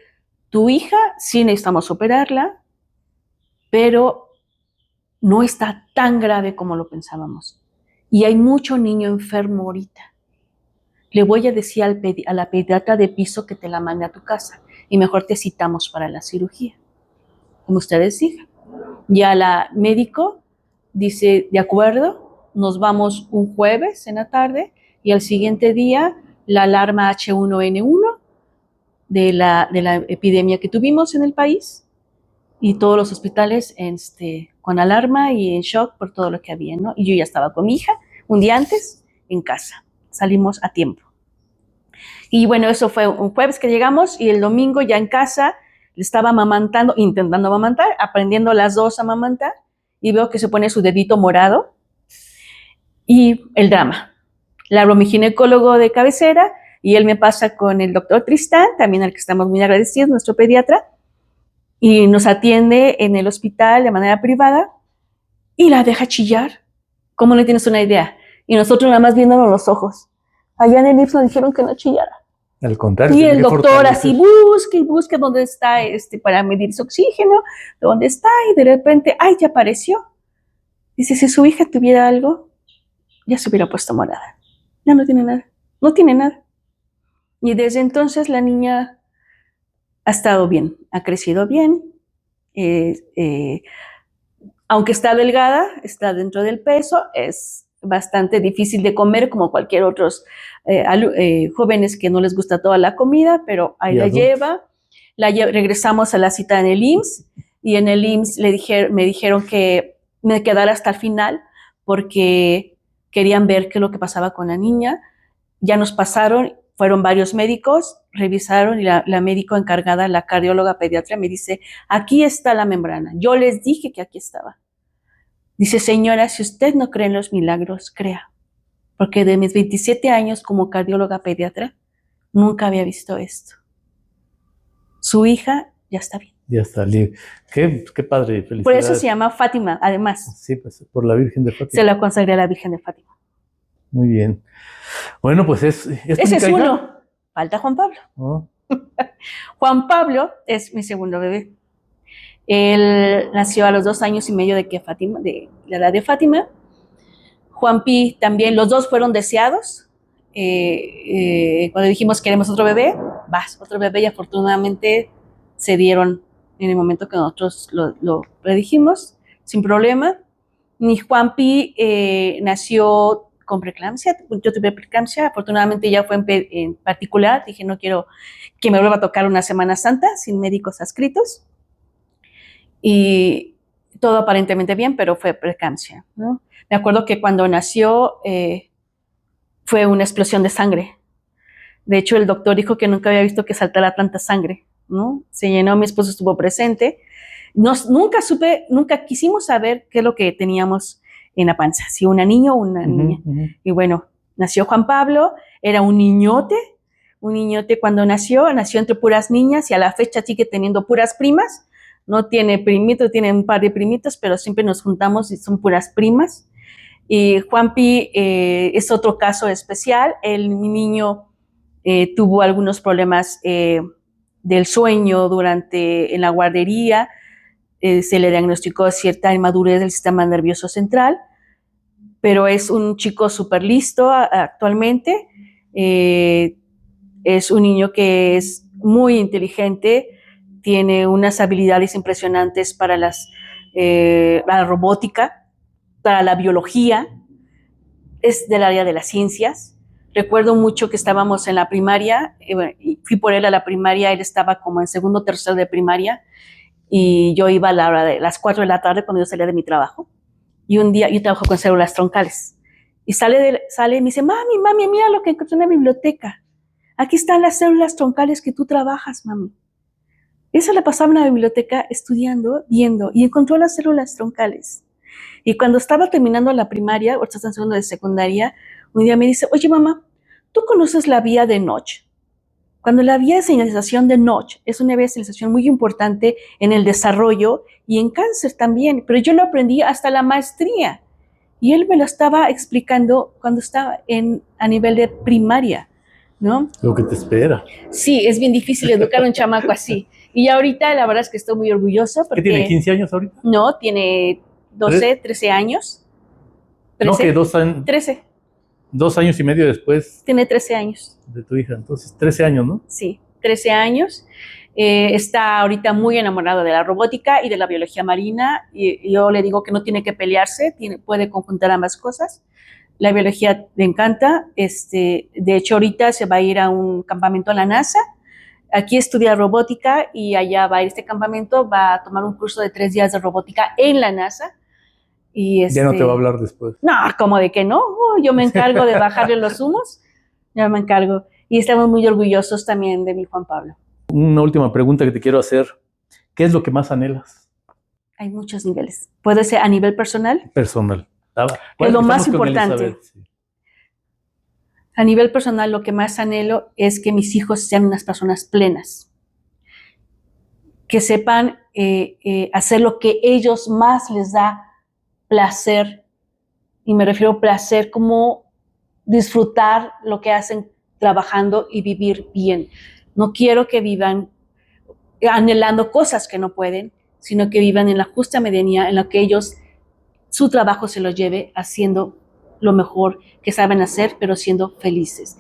tu hija sí necesitamos operarla, pero no está tan grave como lo pensábamos. Y hay mucho niño enfermo ahorita. Le voy a decir a la pediatra de piso que te la mande a tu casa y mejor te citamos para la cirugía, como ustedes digan. Ya la médico dice, de acuerdo, nos vamos un jueves en la tarde y al siguiente día la alarma H1N1 de la epidemia que tuvimos en el país y todos los hospitales con alarma y en shock por todo lo que había, ¿no? Y yo ya estaba con mi hija un día antes en casa. Salimos a tiempo. Y bueno, eso fue un jueves que llegamos y el domingo ya en casa le estaba amamantando, intentando amamantar, aprendiendo las dos a amamantar y veo que se pone su dedito morado y el drama. Le hablo a mi ginecólogo de cabecera y él me pasa con el doctor Tristán, también al que estamos muy agradecidos, nuestro pediatra, y nos atiende en el hospital de manera privada y la deja chillar. ¿Cómo no tienes una idea? Y nosotros nada más viéndonos los ojos. Allá en el IMSS nos dijeron que no chillara. Al contrario. Y el doctor así busca y busca dónde está para medir su oxígeno, dónde está, y de repente, ¡ay, ya apareció! Dice, si su hija tuviera algo, ya se hubiera puesto morada. Ya no tiene nada, no tiene nada. Y desde entonces la niña ha estado bien, ha crecido bien, aunque está delgada, está dentro del peso, es bastante difícil de comer como cualquier otros jóvenes que no les gusta toda la comida, pero ahí la lleva. Regresamos a la cita en el IMSS y en el IMSS me dijeron que me quedara hasta el final porque querían ver qué es lo que pasaba con la niña. Ya nos pasaron, fueron varios médicos, revisaron y la médico encargada, la cardióloga pediatra, me dice, aquí está la membrana. Yo les dije que aquí estaba. Dice, señora, si usted no cree en los milagros, crea. Porque de mis 27 años como cardióloga pediatra, nunca había visto esto. Su hija ya está bien. Ya está libre. Qué padre, felicidades. Por eso se llama Fátima, además. Sí, pues por la Virgen de Fátima. Se la consagré a la Virgen de Fátima. Muy bien. Bueno, pues ese es uno. Falta Juan Pablo. Oh. Juan Pablo es mi segundo bebé. Él nació a los 2 años y medio de la edad de Fátima. Juanpi también, los dos fueron deseados. Cuando dijimos queremos otro bebé, otro bebé, y afortunadamente se dieron en el momento que nosotros lo predijimos, sin problema. Mi Juanpi nació con preeclampsia, yo tuve preeclampsia, afortunadamente ya fue en particular, dije no quiero que me vuelva a tocar una Semana Santa sin médicos adscritos, y todo aparentemente bien, pero fue preeclampsia, ¿no? Me acuerdo que cuando nació fue una explosión de sangre. De hecho, el doctor dijo que nunca había visto que saltara tanta sangre, ¿no? Se llenó, mi esposo estuvo presente. Nunca quisimos saber qué es lo que teníamos en la panza, si una niña o una niña. Y bueno, nació Juan Pablo, era un niñote cuando nació entre puras niñas y a la fecha sigue teniendo puras primas. No tiene primitos, tiene un par de primitos, pero siempre nos juntamos y son puras primas. Y Juanpi es otro caso especial. Mi niño tuvo algunos problemas del sueño en la guardería. Se le diagnosticó cierta inmadurez del sistema nervioso central, pero es un chico súper listo actualmente. Es un niño que es muy inteligente, tiene unas habilidades impresionantes para la robótica, para la biología, es del área de las ciencias. Recuerdo mucho que estábamos en la primaria, y fui por él a la primaria, él estaba como en segundo o tercero de primaria, y yo iba a la hora de las 4 de la tarde cuando yo salía de mi trabajo. Y un día yo trabajo con células troncales. Y sale y me dice, mami, mira lo que encontré en la biblioteca. Aquí están las células troncales que tú trabajas, mami. Eso le pasaba en la biblioteca estudiando, viendo, y encontró las células troncales. Y cuando estaba terminando la primaria, o estás en segundo de secundaria, un día me dice, oye, mamá, ¿tú conoces la vía de Notch? Cuando la vía de señalización de Notch es una vía de señalización muy importante en el desarrollo y en cáncer también, pero yo lo aprendí hasta la maestría. Y él me lo estaba explicando cuando estaba a nivel de primaria, ¿no? Lo que te espera. Sí, es bien difícil educar a un chamaco así. Y ahorita la verdad es que estoy muy orgulloso. Porque, ¿Qué tiene, 15 años ahorita? No, tiene 12, 13 años. 13, no, que 2 años. 13. 2 años y medio después. Tiene 13 años. De tu hija, entonces 13 años, ¿no? Sí, 13 años. Está ahorita muy enamorado de la robótica y de la biología marina. Y yo le digo que no tiene que pelearse, puede conjuntar ambas cosas. La biología le encanta. De hecho, ahorita se va a ir a un campamento a la NASA. Aquí estudia robótica y allá va a ir a este campamento, va a tomar un curso de 3 días de robótica en la NASA. Y ya no te va a hablar después. No, como de que no, yo me encargo de bajarle los humos, yo me encargo. Y estamos muy orgullosos también de mi Juan Pablo. Una última pregunta que te quiero hacer. ¿Qué es lo que más anhelas? Hay muchos niveles. Puede ser a nivel personal. Personal. Es lo más importante. Sí. A nivel personal, lo que más anhelo es que mis hijos sean unas personas plenas, que sepan hacer lo que ellos más les da placer, y me refiero a placer como disfrutar lo que hacen trabajando y vivir bien. No quiero que vivan anhelando cosas que no pueden, sino que vivan en la justa medianía en la que ellos, su trabajo se los lleve haciendo lo mejor que saben hacer, pero siendo felices.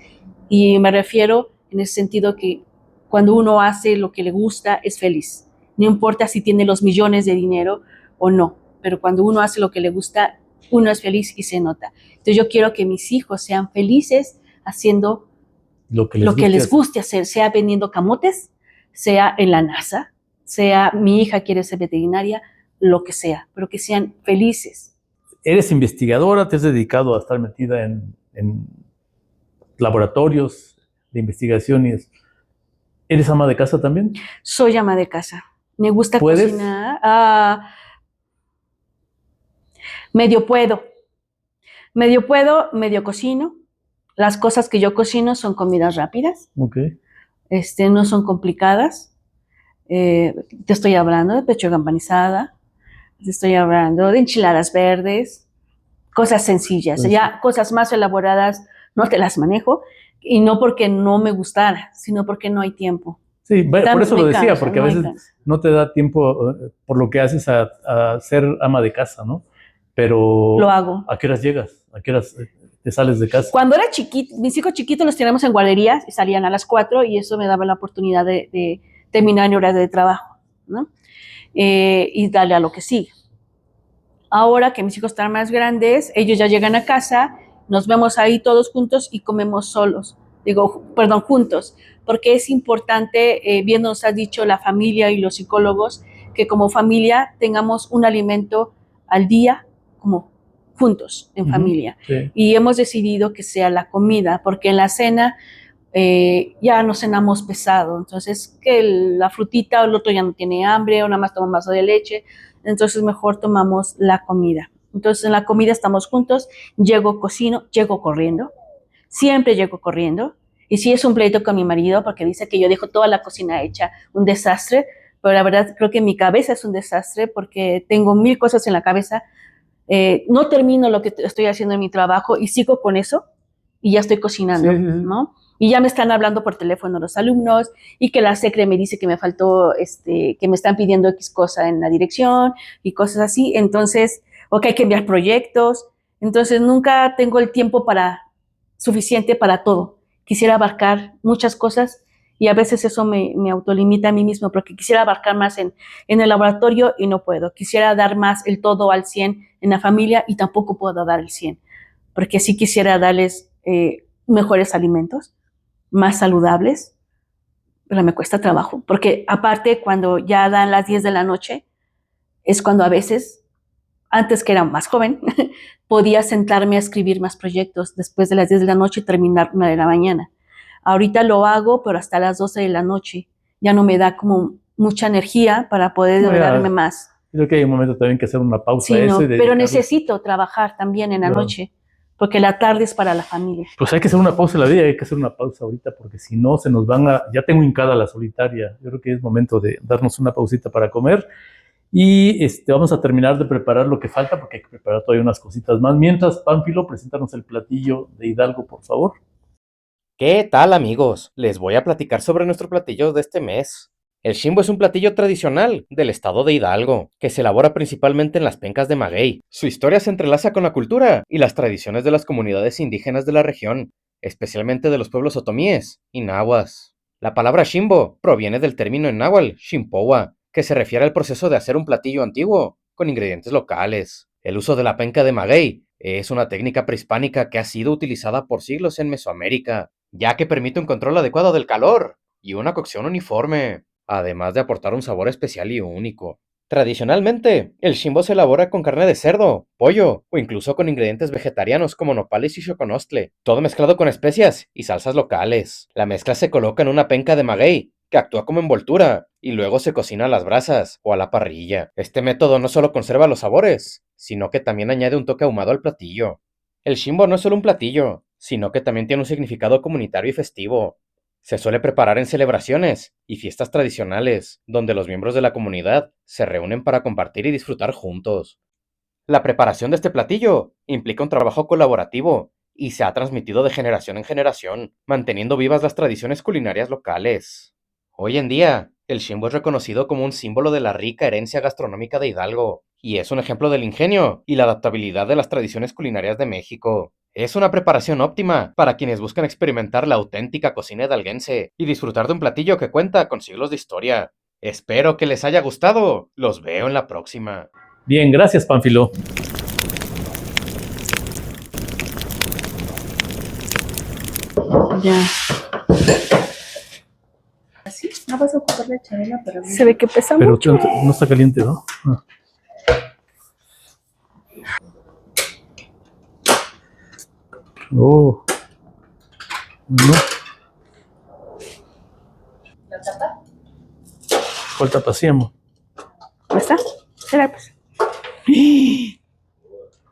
Y me refiero en ese sentido que cuando uno hace lo que le gusta, es feliz. No importa si tiene los millones de dinero o no, pero cuando uno hace lo que le gusta, uno es feliz y se nota. Entonces yo quiero que mis hijos sean felices haciendo lo que les guste hacer, sea vendiendo camotes, sea en la NASA, sea mi hija quiere ser veterinaria, lo que sea, pero que sean felices. ¿Eres investigadora? ¿Te has dedicado a estar metida en laboratorios de investigación y eso? ¿Eres ama de casa también? Soy ama de casa. Me gusta cocinar. Medio puedo, medio cocino. Las cosas que yo cocino son comidas rápidas. Okay. No son complicadas. Te estoy hablando de pechuga empanizada, te estoy hablando de enchiladas verdes, cosas sencillas. Sí. Ya cosas más elaboradas no te las manejo, y no porque no me gustara, sino porque no hay tiempo. Sí, por eso lo decía, porque a veces no te da tiempo por lo que haces a ser ama de casa, ¿no? Pero lo hago. ¿A qué horas llegas? ¿A qué horas te sales de casa? Cuando era chiquito, mis hijos chiquitos los teníamos en guarderías y salían a las 4 y eso me daba la oportunidad de terminar en horas de trabajo, ¿no? Y darle a lo que sigue. Ahora que mis hijos están más grandes, ellos ya llegan a casa, nos vemos ahí todos juntos y comemos juntos, porque es importante, bien nos ha dicho la familia y los psicólogos, que como familia tengamos un alimento al día, como juntos, en familia. Sí. Y hemos decidido que sea la comida, porque en la cena ya nos cenamos pesado, entonces que la frutita o el otro ya no tiene hambre, o nada más toma un vaso de leche, entonces mejor tomamos la comida. Entonces en la comida estamos juntos, cocino, llego corriendo, siempre llego corriendo, y sí es un pleito con mi marido porque dice que yo dejo toda la cocina hecha, un desastre, pero la verdad creo que mi cabeza es un desastre porque tengo 1000 cosas en la cabeza, no termino lo que estoy haciendo en mi trabajo y sigo con eso y ya estoy cocinando, sí. ¿No? Y ya me están hablando por teléfono los alumnos y que la secre me dice que me faltó, que me están pidiendo X cosa en la dirección y cosas así, entonces, o que hay que enviar proyectos, entonces nunca tengo el tiempo suficiente para todo. Quisiera abarcar muchas cosas y a veces eso me autolimita a mí mismo porque quisiera abarcar más en el laboratorio y no puedo. Quisiera dar más el todo al 100 en la familia y tampoco puedo dar el 100, porque sí quisiera darles mejores alimentos, más saludables, pero me cuesta trabajo, porque aparte cuando ya dan las 10 de la noche, es cuando a veces, antes que era más joven, podía sentarme a escribir más proyectos después de las 10 de la noche y terminar 1 de la mañana. Ahorita lo hago, pero hasta las 12 de la noche. Ya no me da como mucha energía para poder darme más. Creo que hay un momento también que hacer una pausa. Sí, no, pero necesito trabajar también en la noche, porque la tarde es para la familia. Pues hay que hacer una pausa en la vida, hay que hacer una pausa ahorita, porque si no se nos van ya tengo hincada la solitaria. Yo creo que es momento de darnos una pausita para comer. Y vamos a terminar de preparar lo que falta, porque hay que preparar todavía unas cositas más. Mientras, Pánfilo, preséntanos el platillo de Hidalgo, por favor. ¿Qué tal, amigos? Les voy a platicar sobre nuestro platillo de este mes. El chimbo es un platillo tradicional del estado de Hidalgo, que se elabora principalmente en las pencas de maguey. Su historia se entrelaza con la cultura y las tradiciones de las comunidades indígenas de la región, especialmente de los pueblos otomíes y nahuas. La palabra chimbo proviene del término en náhuatl, chimpowa, que se refiere al proceso de hacer un platillo antiguo con ingredientes locales. El uso de la penca de maguey es una técnica prehispánica que ha sido utilizada por siglos en Mesoamérica, ya que permite un control adecuado del calor y una cocción uniforme, además de aportar un sabor especial y único. Tradicionalmente, el chimbo se elabora con carne de cerdo, pollo o incluso con ingredientes vegetarianos como nopales y xoconostle, todo mezclado con especias y salsas locales. La mezcla se coloca en una penca de maguey que actúa como envoltura y luego se cocina a las brasas o a la parrilla. Este método no solo conserva los sabores, sino que también añade un toque ahumado al platillo. El chimbo no es solo un platillo, sino que también tiene un significado comunitario y festivo. Se suele preparar en celebraciones y fiestas tradicionales, donde los miembros de la comunidad se reúnen para compartir y disfrutar juntos. La preparación de este platillo implica un trabajo colaborativo y se ha transmitido de generación en generación, manteniendo vivas las tradiciones culinarias locales. Hoy en día, el Shimbo es reconocido como un símbolo de la rica herencia gastronómica de Hidalgo, y es un ejemplo del ingenio y la adaptabilidad de las tradiciones culinarias de México. Es una preparación óptima para quienes buscan experimentar la auténtica cocina hidalguense y disfrutar de un platillo que cuenta con siglos de historia. Espero que les haya gustado. Los veo en la próxima. Bien, gracias, Pánfilo. Ya. ¿Así? No vas a ocupar la charela para mí. Se ve que pesa Pero mucho. no está caliente, ¿no? Ah. Oh. No. ¿La tapa? ¿Cuál tapa hacíamos? ¿No está? Será pues.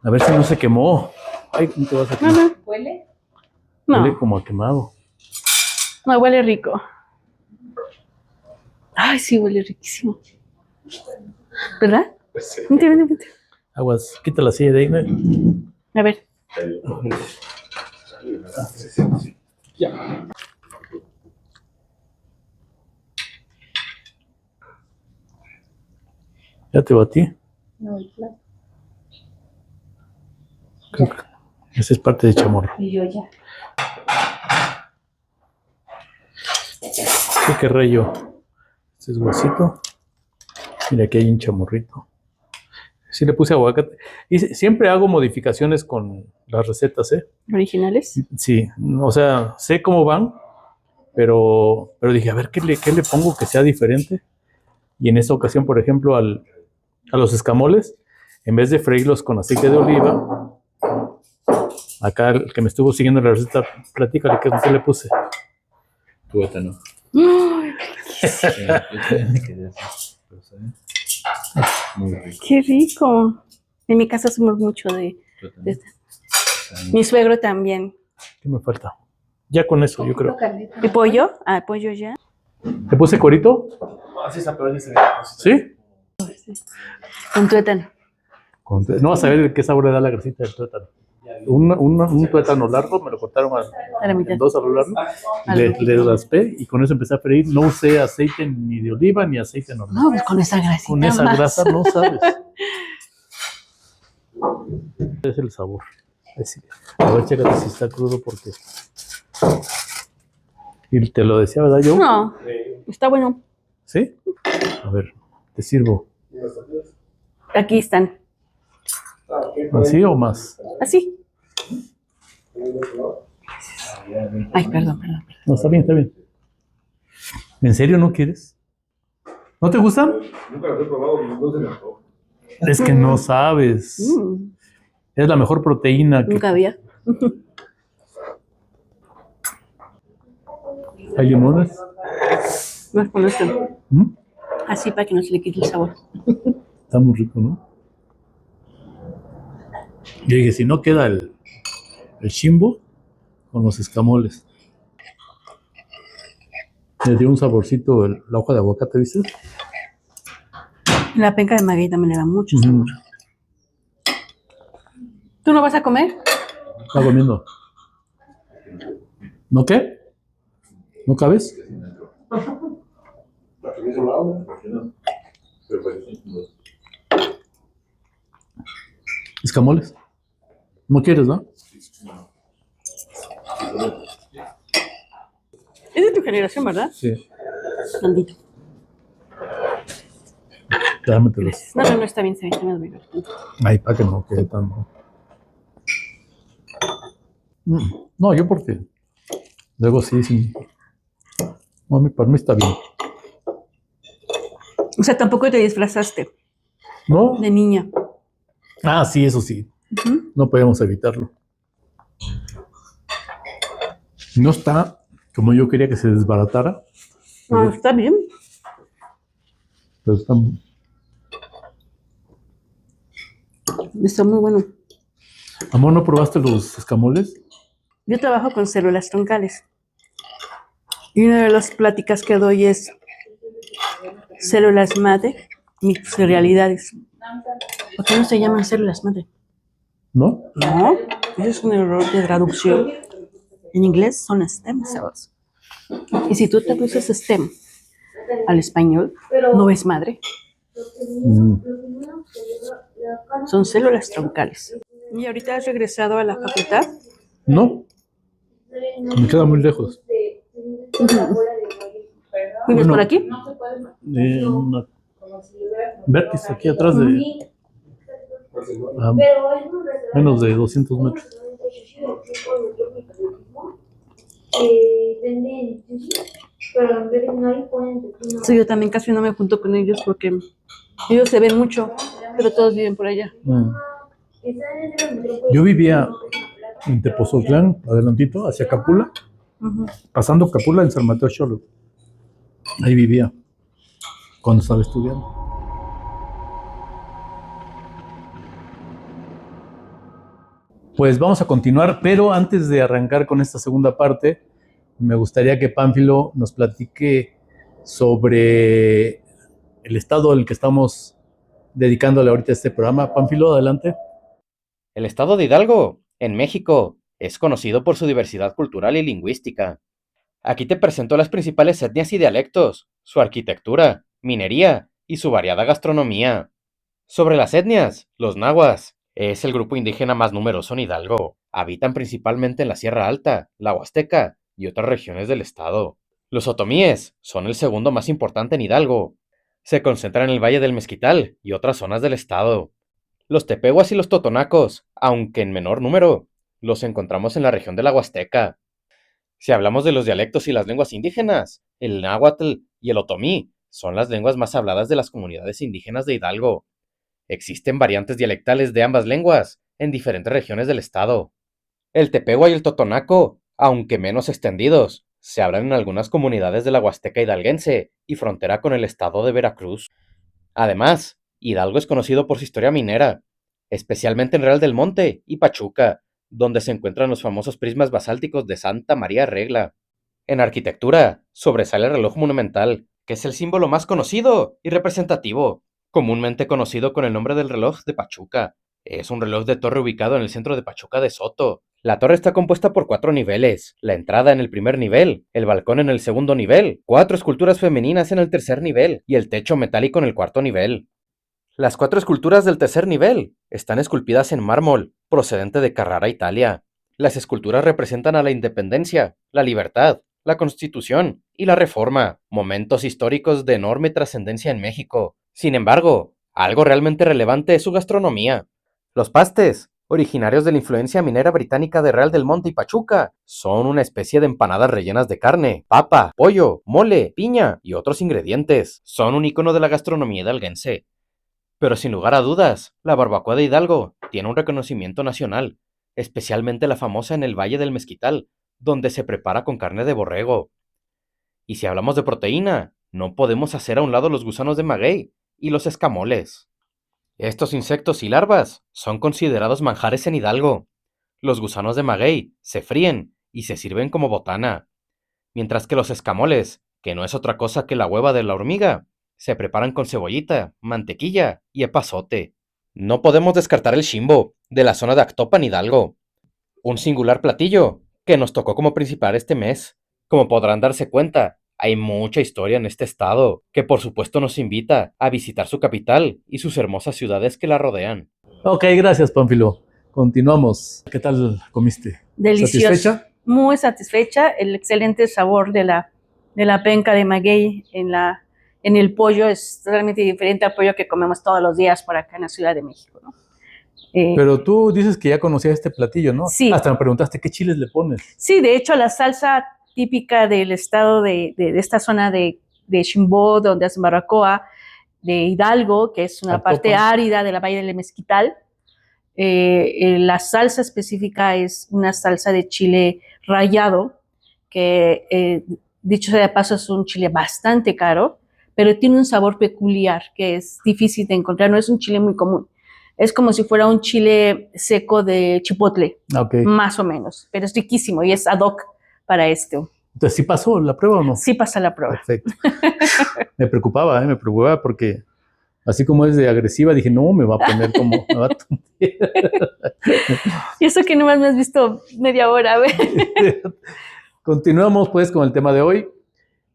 A ver si no se quemó. Ay, no te vas a quemar. No. ¿Huele? No. Huele como a quemado. No, huele rico. Ay, sí, huele riquísimo. ¿Verdad? Sí. Vente. Aguas, quita la silla de ahí, ¿no? A ver. Ya. Ya te batí. No, claro. Creo que esa es parte de chamorro. Y yo ya. ¿Qué querré yo? Este es huesito. Mira, aquí hay un chamorrito. Sí le puse aguacate. Y siempre hago modificaciones con las recetas, ¿eh? ¿Originales? Sí, o sea, sé cómo van, pero dije, a ver, ¿qué le pongo que sea diferente? Y en esta ocasión, por ejemplo, a los escamoles, en vez de freírlos con aceite de oliva, acá el que me estuvo siguiendo la receta, platícale qué le puse. Tuétano. ¡Ay, Muy rico. qué rico! En mi casa somos mucho de... Mi suegro también. ¿Qué me falta? Ya con eso, yo creo. ¿Y pollo? Ah, pollo ya. ¿Te puse corito? Así está, pero así ¿Sí? Con tuétano. No vas a ver qué sabor le da la grasita del tuétano. Un tuétano largo, me lo cortaron A la mitad. en dos a lo largo, le raspé y con eso empecé a freír. No usé aceite ni de oliva ni aceite normal. No, pues con esa grasita Con esa más. grasa no sabes. Es el sabor. Sí. A ver, chécate si está crudo porque... Y te lo decía, ¿verdad, yo? No, está bueno. ¿Sí? A ver, te sirvo. Aquí están. ¿Así o más? Así. Ay, perdón. No, está bien, está bien. ¿En serio no quieres? ¿No te gustan? Nunca los he probado, no se me antoja. Es que no sabes. Es la mejor proteína que... Nunca había. ¿Hay limones? Más con esto. ¿Mm? Así para que no se le quite el sabor. Está muy rico, ¿no? Yo dije, si no queda el Shimbo con los escamoles. Le dio un saborcito la hoja de aguacate, ¿viste? La penca de maguey también le da mucho sabor. ¿Tú no vas a comer? Está comiendo. ¿No qué? ¿No cabes? ¿Escamoles? ¿No quieres, no? Es de tu generación, ¿verdad? Sí. Tantito. Dámetelos. No, está bien, está bien. Ay, para que no quede tan... No, yo porque... Luego sí. No, para mí está bien. O sea, tampoco te disfrazaste ¿No? de niña. Ah, sí, eso sí. No podemos evitarlo. No está como yo quería que se desbaratara. No, está bien. Pero está... Está muy bueno. Amor, ¿no probaste los escamoles? Yo trabajo con células troncales. Y una de las pláticas que doy es células madre, microrealidades. ¿Por qué no se llaman células madre? ¿No? No, Ese es un error de traducción. En inglés son stem cells. Y si tú traduces stem al español, no es madre. Son células troncales. ¿Y ahorita has regresado a la facultad? No, me queda muy lejos. ¿Vives por aquí? Vértice, aquí atrás de menos de 200 metros. Sí, yo también casi no me junto con ellos porque ellos se ven mucho, pero todos viven por allá. Yo vivía en Tepozotlán, adelantito, hacia Capula, pasando Capula en San Mateo Xolo. Ahí vivía cuando estaba estudiando. Pues vamos a continuar, pero antes de arrancar con esta segunda parte, me gustaría que Pánfilo nos platique sobre el estado al que estamos dedicándole ahorita este programa. Pánfilo, adelante. El estado de Hidalgo, en México, es conocido por su diversidad cultural y lingüística. Aquí te presento las principales etnias y dialectos, su arquitectura, minería y su variada gastronomía. Sobre las etnias, los nahuas es el grupo indígena más numeroso en Hidalgo. Habitan principalmente en la Sierra Alta, la Huasteca y otras regiones del estado. Los otomíes son el segundo más importante en Hidalgo. Se concentran en el Valle del Mezquital y otras zonas del estado. Los tepehuas y los totonacos, aunque en menor número, los encontramos en la región de la Huasteca. Si hablamos de los dialectos y las lenguas indígenas, el náhuatl y el otomí son las lenguas más habladas de las comunidades indígenas de Hidalgo. Existen variantes dialectales de ambas lenguas en diferentes regiones del estado. El tepehua y el totonaco, aunque menos extendidos, se hablan en algunas comunidades de la Huasteca hidalguense y frontera con el estado de Veracruz. Además, Hidalgo es conocido por su historia minera, especialmente en Real del Monte y Pachuca, donde se encuentran los famosos prismas basálticos de Santa María Regla. En arquitectura, sobresale el reloj monumental, que es el símbolo más conocido y representativo, comúnmente conocido con el nombre del reloj de Pachuca. Es un reloj de torre ubicado en el centro de Pachuca de Soto. La torre está compuesta por 4 niveles, la entrada en el primer nivel, el balcón en el segundo nivel, 4 esculturas femeninas en el tercer nivel y el techo metálico en el cuarto nivel. Las 4 esculturas del tercer nivel están esculpidas en mármol, procedente de Carrara, Italia. Las esculturas representan a la independencia, la libertad, la Constitución y la Reforma, momentos históricos de enorme trascendencia en México. Sin embargo, algo realmente relevante es su gastronomía. Los pastes, originarios de la influencia minera británica de Real del Monte y Pachuca, son una especie de empanadas rellenas de carne, papa, pollo, mole, piña y otros ingredientes. Son un icono de la gastronomía hidalguense. Pero sin lugar a dudas, la barbacoa de Hidalgo tiene un reconocimiento nacional, especialmente la famosa en el Valle del Mezquital, donde se prepara con carne de borrego. Y si hablamos de proteína, no podemos hacer a un lado los gusanos de maguey y los escamoles. Estos insectos y larvas son considerados manjares en Hidalgo. Los gusanos de maguey se fríen y se sirven como botana, mientras que los escamoles, que no es otra cosa que la hueva de la hormiga, se preparan con cebollita, mantequilla y epazote. No podemos descartar el chimbo, de la zona de Actopan, Hidalgo. Un singular platillo que nos tocó como principal este mes. Como podrán darse cuenta, hay mucha historia en este estado, que por supuesto nos invita a visitar su capital y sus hermosas ciudades que la rodean. Ok, gracias, Pánfilo. Continuamos. ¿Qué tal comiste? Delicioso. ¿Satisfecha? Muy satisfecha. El excelente sabor de la penca de maguey en el pollo es totalmente diferente al pollo que comemos todos los días por acá en la Ciudad de México, ¿no? Pero tú dices que ya conocías este platillo, ¿no? Sí. Hasta me preguntaste qué chiles le pones. Sí, de hecho la salsa típica del estado de esta zona de Chimbó, donde hacen barbacoa, de Hidalgo, que es una parte árida de la Valle del Mezquital. La salsa específica es una salsa de chile rallado, que dicho sea de paso es un chile bastante caro, pero tiene un sabor peculiar que es difícil de encontrar, no es un chile muy común. Es como si fuera un chile seco de chipotle, más o menos, pero es riquísimo y es ad hoc para esto. Entonces, ¿sí pasó la prueba o no? Sí pasa la prueba. Perfecto. Me preocupaba porque Así como es de agresiva, dije, no, me va a poner como... me va a Y eso que nomás me has visto media hora, a ver. Continuamos pues con el tema de hoy.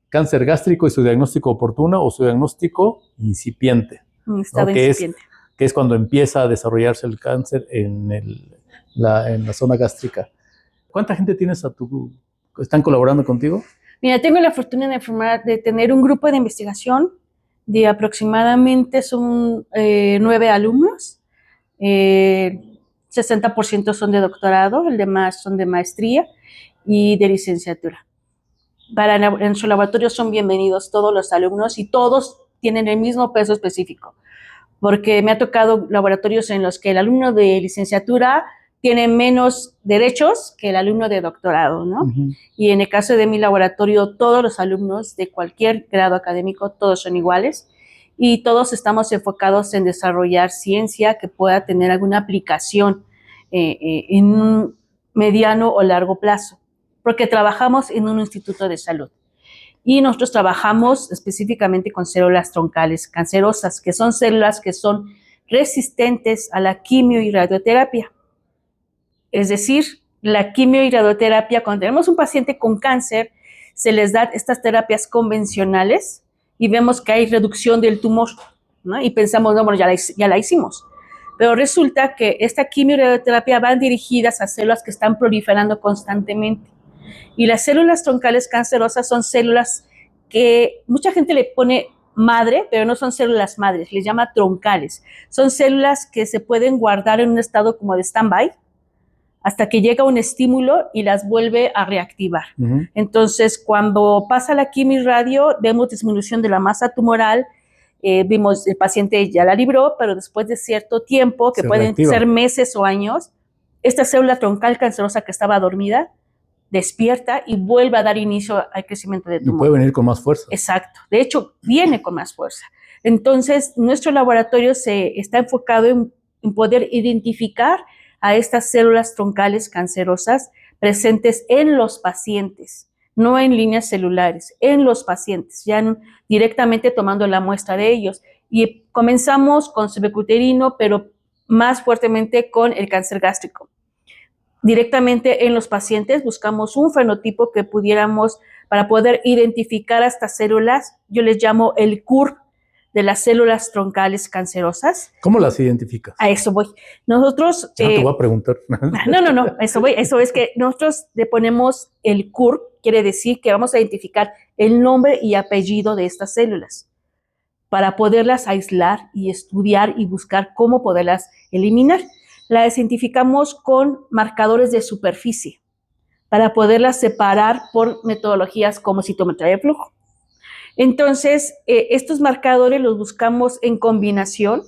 Cáncer gástrico y su diagnóstico oportuno o su diagnóstico incipiente. Estado ¿no? incipiente. Que es cuando empieza a desarrollarse el cáncer en la zona gástrica. ¿Cuánta gente tienes están colaborando contigo? Mira, tengo la fortuna de tener un grupo de investigación de aproximadamente son 9 alumnos. 60% son de doctorado, el demás son de maestría y de licenciatura. En su laboratorio son bienvenidos todos los alumnos y todos tienen el mismo peso específico, porque me ha tocado laboratorios en los que el alumno de licenciatura tiene menos derechos que el alumno de doctorado, ¿no? Uh-huh. Y en el caso de mi laboratorio, todos los alumnos de cualquier grado académico, todos son iguales y todos estamos enfocados en desarrollar ciencia que pueda tener alguna aplicación en un mediano o largo plazo, porque trabajamos en un instituto de salud. Y nosotros trabajamos específicamente con células troncales cancerosas, que son células que son resistentes a la quimio y radioterapia. Es decir, la quimio y radioterapia, cuando tenemos un paciente con cáncer, se les da estas terapias convencionales y vemos que hay reducción del tumor, ¿no? Y pensamos, no, bueno, ya la hicimos. Pero resulta que esta quimio y radioterapia van dirigidas a células que están proliferando constantemente. Y las células troncales cancerosas son células que mucha gente le pone madre, pero no son células madres, les llama troncales. Son células que se pueden guardar en un estado como de stand-by hasta que llega un estímulo y las vuelve a reactivar. Uh-huh. Entonces, cuando pasa la quimio y radio, vemos disminución de la masa tumoral, vimos el paciente ya la libró, pero después de cierto tiempo, que pueden ser meses o años, esta célula troncal cancerosa que estaba dormida, despierta y vuelve a dar inicio al crecimiento de tumor. Y puede venir con más fuerza. Exacto. De hecho, viene con más fuerza. Entonces, nuestro laboratorio se está enfocado en poder identificar a estas células troncales cancerosas presentes en los pacientes, no en líneas celulares, en los pacientes, ya directamente tomando la muestra de ellos. Y comenzamos con subecuterino, pero más fuertemente con el cáncer gástrico. Directamente en los pacientes buscamos un fenotipo que pudiéramos, para poder identificar a estas células, yo les llamo el CURP de las células troncales cancerosas. ¿Cómo las identificas? A eso voy. Nosotros... Ya te voy a preguntar. No, eso voy. Eso es que nosotros le ponemos el CURP, quiere decir que vamos a identificar el nombre y apellido de estas células para poderlas aislar y estudiar y buscar cómo poderlas eliminar. Las identificamos con marcadores de superficie para poderlas separar por metodologías como citometría de flujo. Entonces, estos marcadores los buscamos en combinación,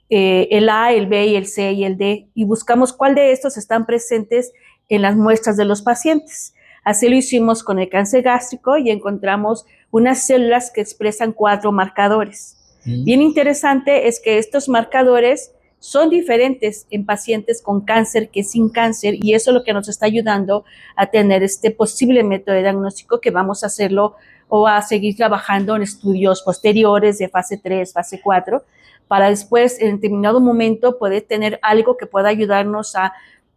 el A, el B, y el C y el D, y buscamos cuál de estos están presentes en las muestras de los pacientes. Así lo hicimos con el cáncer gástrico y encontramos unas células que expresan 4 marcadores. Bien interesante es que estos marcadores son diferentes en pacientes con cáncer que sin cáncer, y eso es lo que nos está ayudando a tener este posible método de diagnóstico que vamos a hacerlo o a seguir trabajando en estudios posteriores de fase 3, fase 4, para después, en determinado momento, poder tener algo que pueda ayudarnos a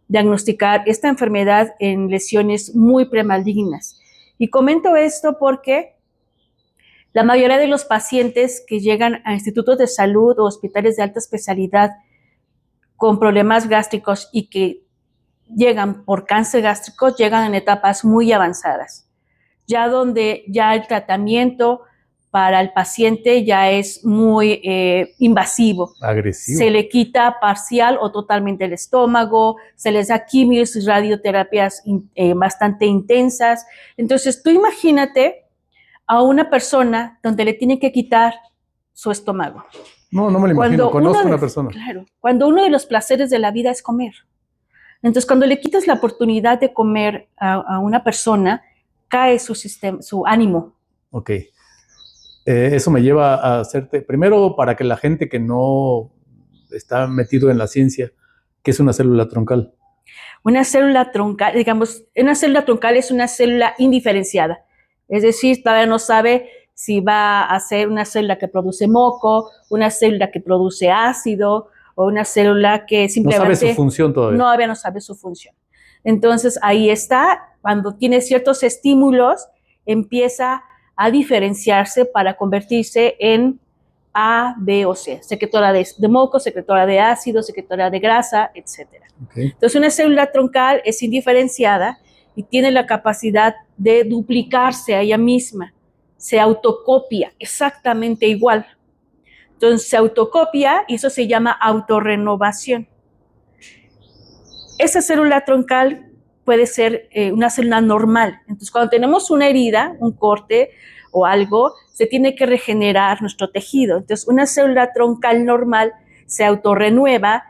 diagnosticar esta enfermedad en lesiones muy premalignas. Y comento esto porque la mayoría de los pacientes que llegan a institutos de salud o hospitales de alta especialidad con problemas gástricos y que llegan por cáncer gástrico, llegan en etapas muy avanzadas, ya donde ya el tratamiento para el paciente ya es muy invasivo. Agresivo. Se le quita parcial o totalmente el estómago, se les da quimios y radioterapias bastante intensas. Entonces, tú imagínate a una persona donde le tienen que quitar su estómago. No me lo imagino, conozco a una persona. Claro, cuando uno de los placeres de la vida es comer. Entonces, cuando le quitas la oportunidad de comer a una persona, cae su sistema, su ánimo. Ok. Eso me lleva a hacerte, primero, para que la gente que no está metido en la ciencia, ¿qué es una célula troncal? Una célula troncal, digamos, una célula troncal es una célula indiferenciada. Es decir, todavía no sabe si va a ser una célula que produce moco, una célula que produce ácido o una célula que simplemente... No sabe su función todavía. No sabe su función. Entonces, ahí está, cuando tiene ciertos estímulos, empieza a diferenciarse para convertirse en A, B o C, secretora de moco, secretora de ácido, secretora de grasa, etc. Okay. Entonces, una célula troncal es indiferenciada y tiene la capacidad de duplicarse a ella misma, se autocopia exactamente igual. Entonces, se autocopia y eso se llama autorrenovación. Esa célula troncal puede ser una célula normal. Entonces, cuando tenemos una herida, un corte o algo, se tiene que regenerar nuestro tejido. Entonces, una célula troncal normal se autorrenueva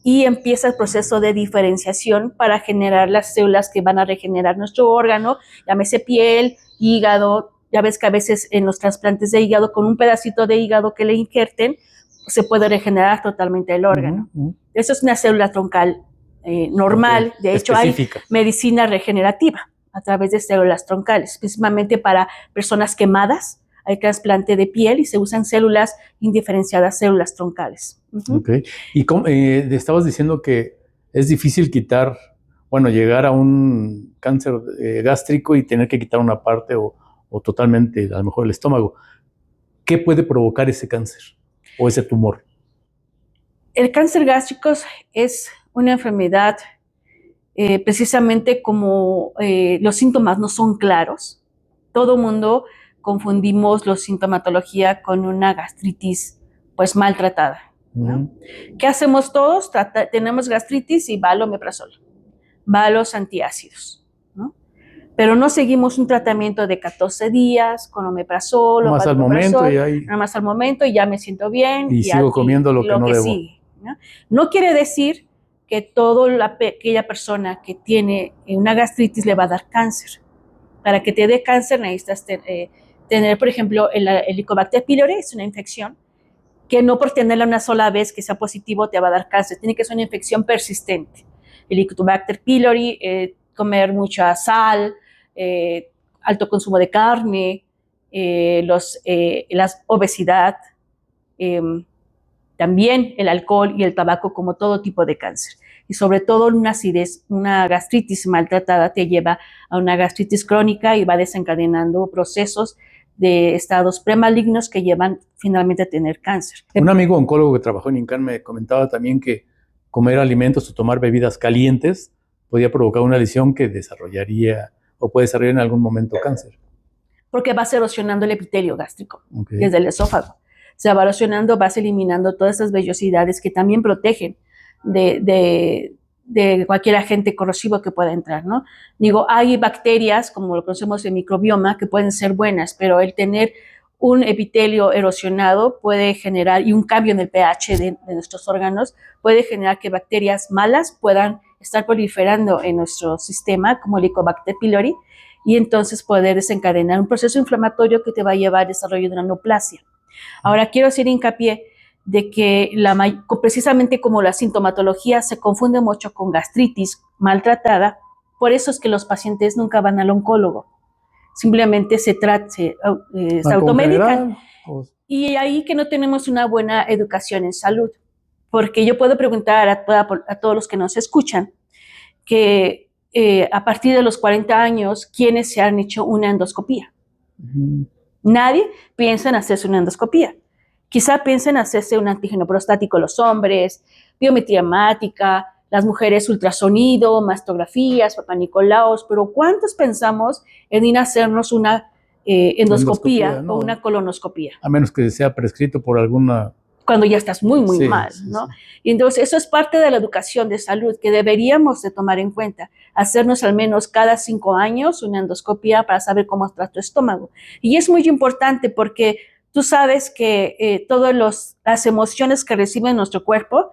y empieza el proceso de diferenciación para generar las células que van a regenerar nuestro órgano, llámese piel, hígado. Ya ves que a veces en los trasplantes de hígado, con un pedacito de hígado que le injerten, se puede regenerar totalmente el órgano. Eso es una célula troncal normal. De hecho, hay medicina regenerativa a través de células troncales, principalmente para personas quemadas. Hay trasplante de piel y se usan células indiferenciadas, células troncales. Okay. Y estabas diciendo que es difícil llegar a un cáncer gástrico y tener que quitar una parte o totalmente, a lo mejor el estómago. ¿Qué puede provocar ese cáncer o ese tumor? El cáncer gástrico es una enfermedad precisamente como los síntomas no son claros. Todo mundo confundimos la sintomatología con una gastritis pues maltratada, ¿no? ¿Qué hacemos todos? Tenemos gastritis y va al omeprazol, va a los antiácidos, ¿no? Pero no seguimos un tratamiento de 14 días con omeprazol o nada más al momento y ya me siento bien. Y sigo comiendo lo que no debo. Sigue, ¿no? No quiere decir que aquella persona que tiene una gastritis le va a dar cáncer. Para que te dé cáncer necesitas tener, por ejemplo, el Helicobacter pylori, es una infección que no por tenerla una sola vez que sea positivo te va a dar cáncer, tiene que ser una infección persistente. El Helicobacter pylori, comer mucha sal, alto consumo de carne, la obesidad, también el alcohol y el tabaco como todo tipo de cáncer. Y sobre todo una acidez, una gastritis maltratada te lleva a una gastritis crónica y va desencadenando procesos de estados premalignos que llevan finalmente a tener cáncer. Un amigo oncólogo que trabajó en INCAN me comentaba también que comer alimentos o tomar bebidas calientes podía provocar una lesión que desarrollaría o puede desarrollar en algún momento cáncer. Porque vas erosionando el epitelio gástrico desde el esófago. Se va erosionando, vas eliminando todas esas vellosidades que también protegen de cualquier agente corrosivo que pueda entrar, ¿no? Digo, hay bacterias, como lo conocemos en microbioma, que pueden ser buenas, pero el tener un epitelio erosionado puede generar, y un cambio en el pH de nuestros órganos, puede generar que bacterias malas puedan estar proliferando en nuestro sistema, como el Helicobacter pylori, y entonces poder desencadenar un proceso inflamatorio que te va a llevar al desarrollo de una neoplasia. Ahora, quiero hacer hincapié de que precisamente como la sintomatología se confunde mucho con gastritis maltratada, por eso es que los pacientes nunca van al oncólogo. Simplemente se automedican. Y ahí que no tenemos una buena educación en salud. Porque yo puedo preguntar a todos los que nos escuchan que a partir de los 40 años, ¿quiénes se han hecho una endoscopía? Nadie piensa en hacerse una endoscopía. Quizá piensen hacerse un antígeno prostático los hombres, biometría hemática, las mujeres ultrasonido, mastografías, papanicolao, pero ¿cuántos pensamos en ir a hacernos una endoscopía o una colonoscopía? A menos que sea prescrito por alguna... Cuando ya estás muy mal, ¿no? Sí. Y entonces eso es parte de la educación de salud que deberíamos de tomar en cuenta. Hacernos al menos cada 5 años una endoscopía para saber cómo está tu estómago. Y es muy importante porque tú sabes que todas las emociones que recibe nuestro cuerpo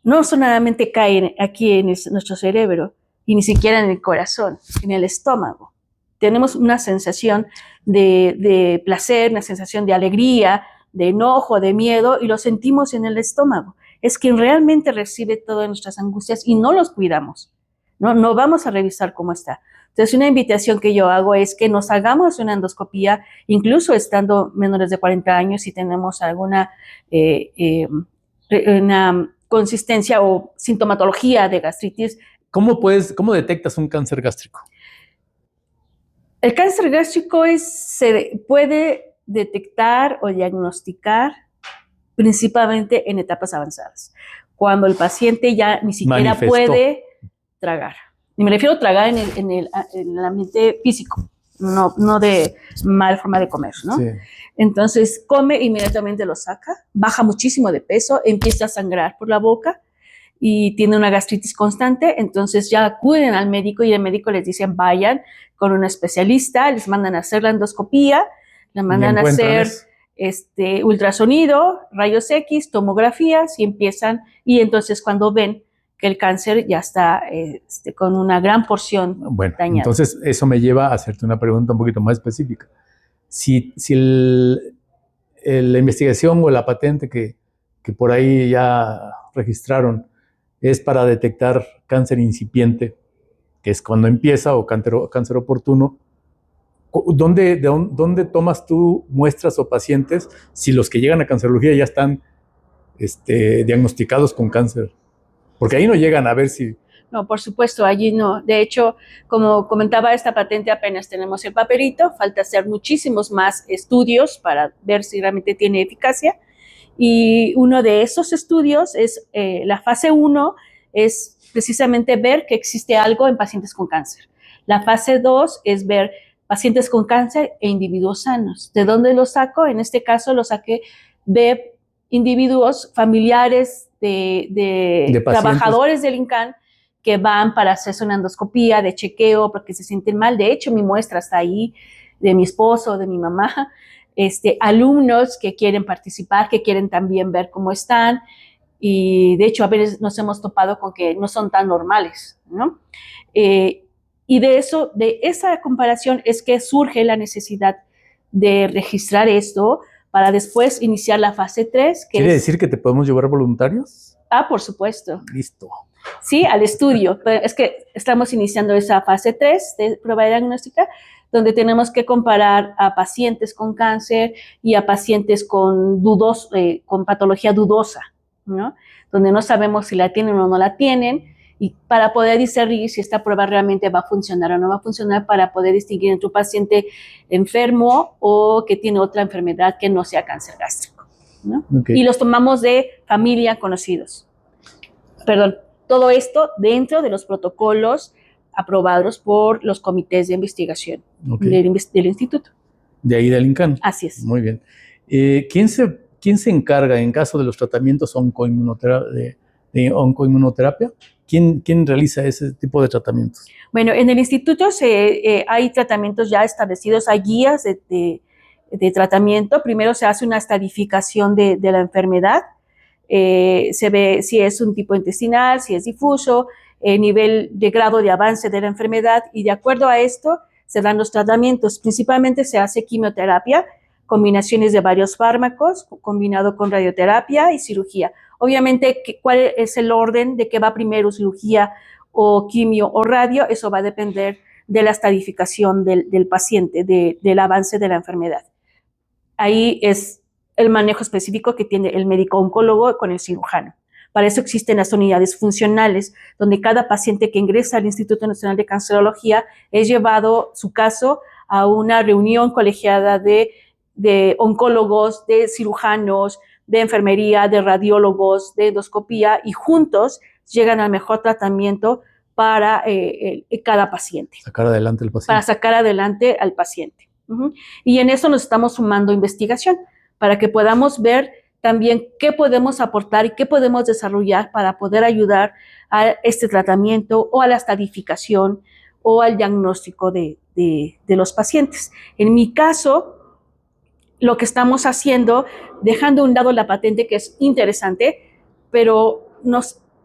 no solamente caen aquí en nuestro cerebro y ni siquiera en el corazón, en el estómago. Tenemos una sensación de placer, una sensación de alegría, de enojo, de miedo, y lo sentimos en el estómago. Es quien realmente recibe todas nuestras angustias y no los cuidamos. No vamos a revisar cómo está. Entonces, una invitación que yo hago es que nos hagamos una endoscopía, incluso estando menores de 40 años, si tenemos alguna una consistencia o sintomatología de gastritis. ¿Cómo detectas un cáncer gástrico? El cáncer gástrico se puede detectar o diagnosticar principalmente en etapas avanzadas, cuando el paciente ya ni siquiera puede tragar. Y me refiero a tragar en el ambiente físico, no de mal forma de comer, ¿no? Sí. Entonces come, inmediatamente lo saca, baja muchísimo de peso, empieza a sangrar por la boca y tiene una gastritis constante, entonces ya acuden al médico y el médico les dice vayan con un especialista, les mandan a hacer la endoscopía, le mandan a hacer ultrasonido, rayos X, tomografías y empiezan, y entonces cuando ven que el cáncer ya está con una gran porción dañada. Entonces eso me lleva a hacerte una pregunta un poquito más específica. Si la investigación o la patente que por ahí ya registraron es para detectar cáncer incipiente, que es cuando empieza, o cáncer oportuno, ¿dónde tomas tú muestras o pacientes si los que llegan a cancerología ya están diagnosticados con cáncer? Porque ahí no llegan a ver si... No, por supuesto, allí no. De hecho, como comentaba, esta patente apenas tenemos el papelito, falta hacer muchísimos más estudios para ver si realmente tiene eficacia. Y uno de esos estudios es la fase 1, es precisamente ver que existe algo en pacientes con cáncer. La fase 2 es ver pacientes con cáncer e individuos sanos. ¿De dónde lo saco? En este caso lo saqué de individuos familiares de trabajadores del INCAN que van para hacerse una endoscopía de chequeo porque se sienten mal. De hecho, mi muestra está ahí, de mi esposo, de mi mamá. Alumnos que quieren participar, que quieren también ver cómo están, y de hecho a veces nos hemos topado con que no son tan normales, ¿no? Y de esa comparación es que surge la necesidad de registrar esto para después iniciar la fase 3. ¿Quiere decir que te podemos llevar voluntarios? Por supuesto. Listo. Sí, al estudio. Es que estamos iniciando esa fase 3 de prueba diagnóstica, donde tenemos que comparar a pacientes con cáncer y a pacientes con patología dudosa, ¿no? Donde no sabemos si la tienen o no la tienen, y para poder discernir si esta prueba realmente va a funcionar o no va a funcionar, para poder distinguir entre un paciente enfermo o que tiene otra enfermedad que no sea cáncer gástrico, ¿no? Okay. Y los tomamos de familia, conocidos. Perdón, todo esto dentro de los protocolos aprobados por los comités de investigación del instituto. De ahí del INCAN. Así es. Muy bien. ¿Quién se encarga en caso de los tratamientos de oncoinmunoterapia? ¿Quién realiza ese tipo de tratamientos? Bueno, en el instituto hay tratamientos ya establecidos, hay guías de tratamiento. Primero se hace una estadificación de la enfermedad. Se ve si es un tipo intestinal, si es difuso, nivel de grado de avance de la enfermedad, y de acuerdo a esto se dan los tratamientos. Principalmente se hace quimioterapia, combinaciones de varios fármacos, combinado con radioterapia y cirugía. Obviamente, ¿cuál es el orden de qué va primero, cirugía o quimio o radio? Eso va a depender de la estadificación del paciente, del avance de la enfermedad. Ahí es el manejo específico que tiene el médico oncólogo con el cirujano. Para eso existen las unidades funcionales, donde cada paciente que ingresa al Instituto Nacional de Cancerología es llevado su caso a una reunión colegiada de oncólogos, de cirujanos, de enfermería, de radiólogos, de endoscopía, y juntos llegan al mejor tratamiento para cada paciente. Sacar adelante al paciente. Para sacar adelante al paciente. Y en eso nos estamos sumando investigación, para que podamos ver también qué podemos aportar y qué podemos desarrollar para poder ayudar a este tratamiento o a la estadificación o al diagnóstico de los pacientes. En mi caso, lo que estamos haciendo, dejando a un lado la patente, que es interesante, pero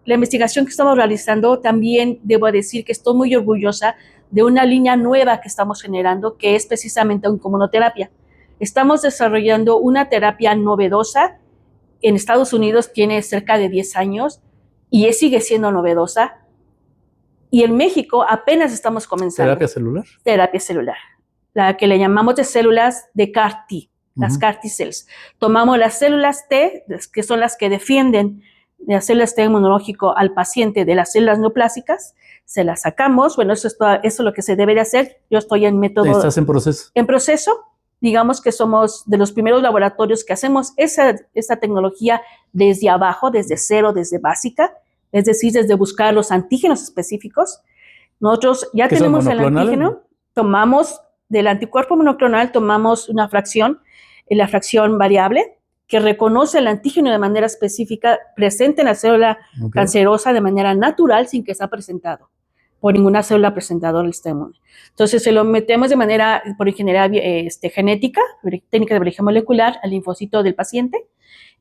la investigación que estamos realizando, también debo decir que estoy muy orgullosa de una línea nueva que estamos generando, que es precisamente oncoinmunoterapia. Estamos desarrollando una terapia novedosa. En Estados Unidos tiene cerca de 10 años y sigue siendo novedosa. Y en México apenas estamos comenzando. ¿Terapia celular? Terapia celular, la que le llamamos de células de CAR-T, las CAR-T cells. Tomamos las células T, que son las que defienden de las células T inmunológico al paciente de las células neoplásicas, se las sacamos. Bueno, eso es lo que se debe de hacer. Yo estoy en método... ¿Estás en proceso? En proceso. Digamos que somos de los primeros laboratorios que hacemos esa tecnología desde abajo, desde cero, desde básica, es decir, desde buscar los antígenos específicos. Nosotros ya tenemos el antígeno, tomamos del anticuerpo monoclonal, tomamos una fracción, la fracción variable, que reconoce el antígeno de manera específica, presente en la célula cancerosa de manera natural, sin que sea presentado por ninguna célula presentadora del sistema inmune. Entonces, se lo metemos de manera, por ingeniería genética, técnica de biología molecular, al linfocito del paciente,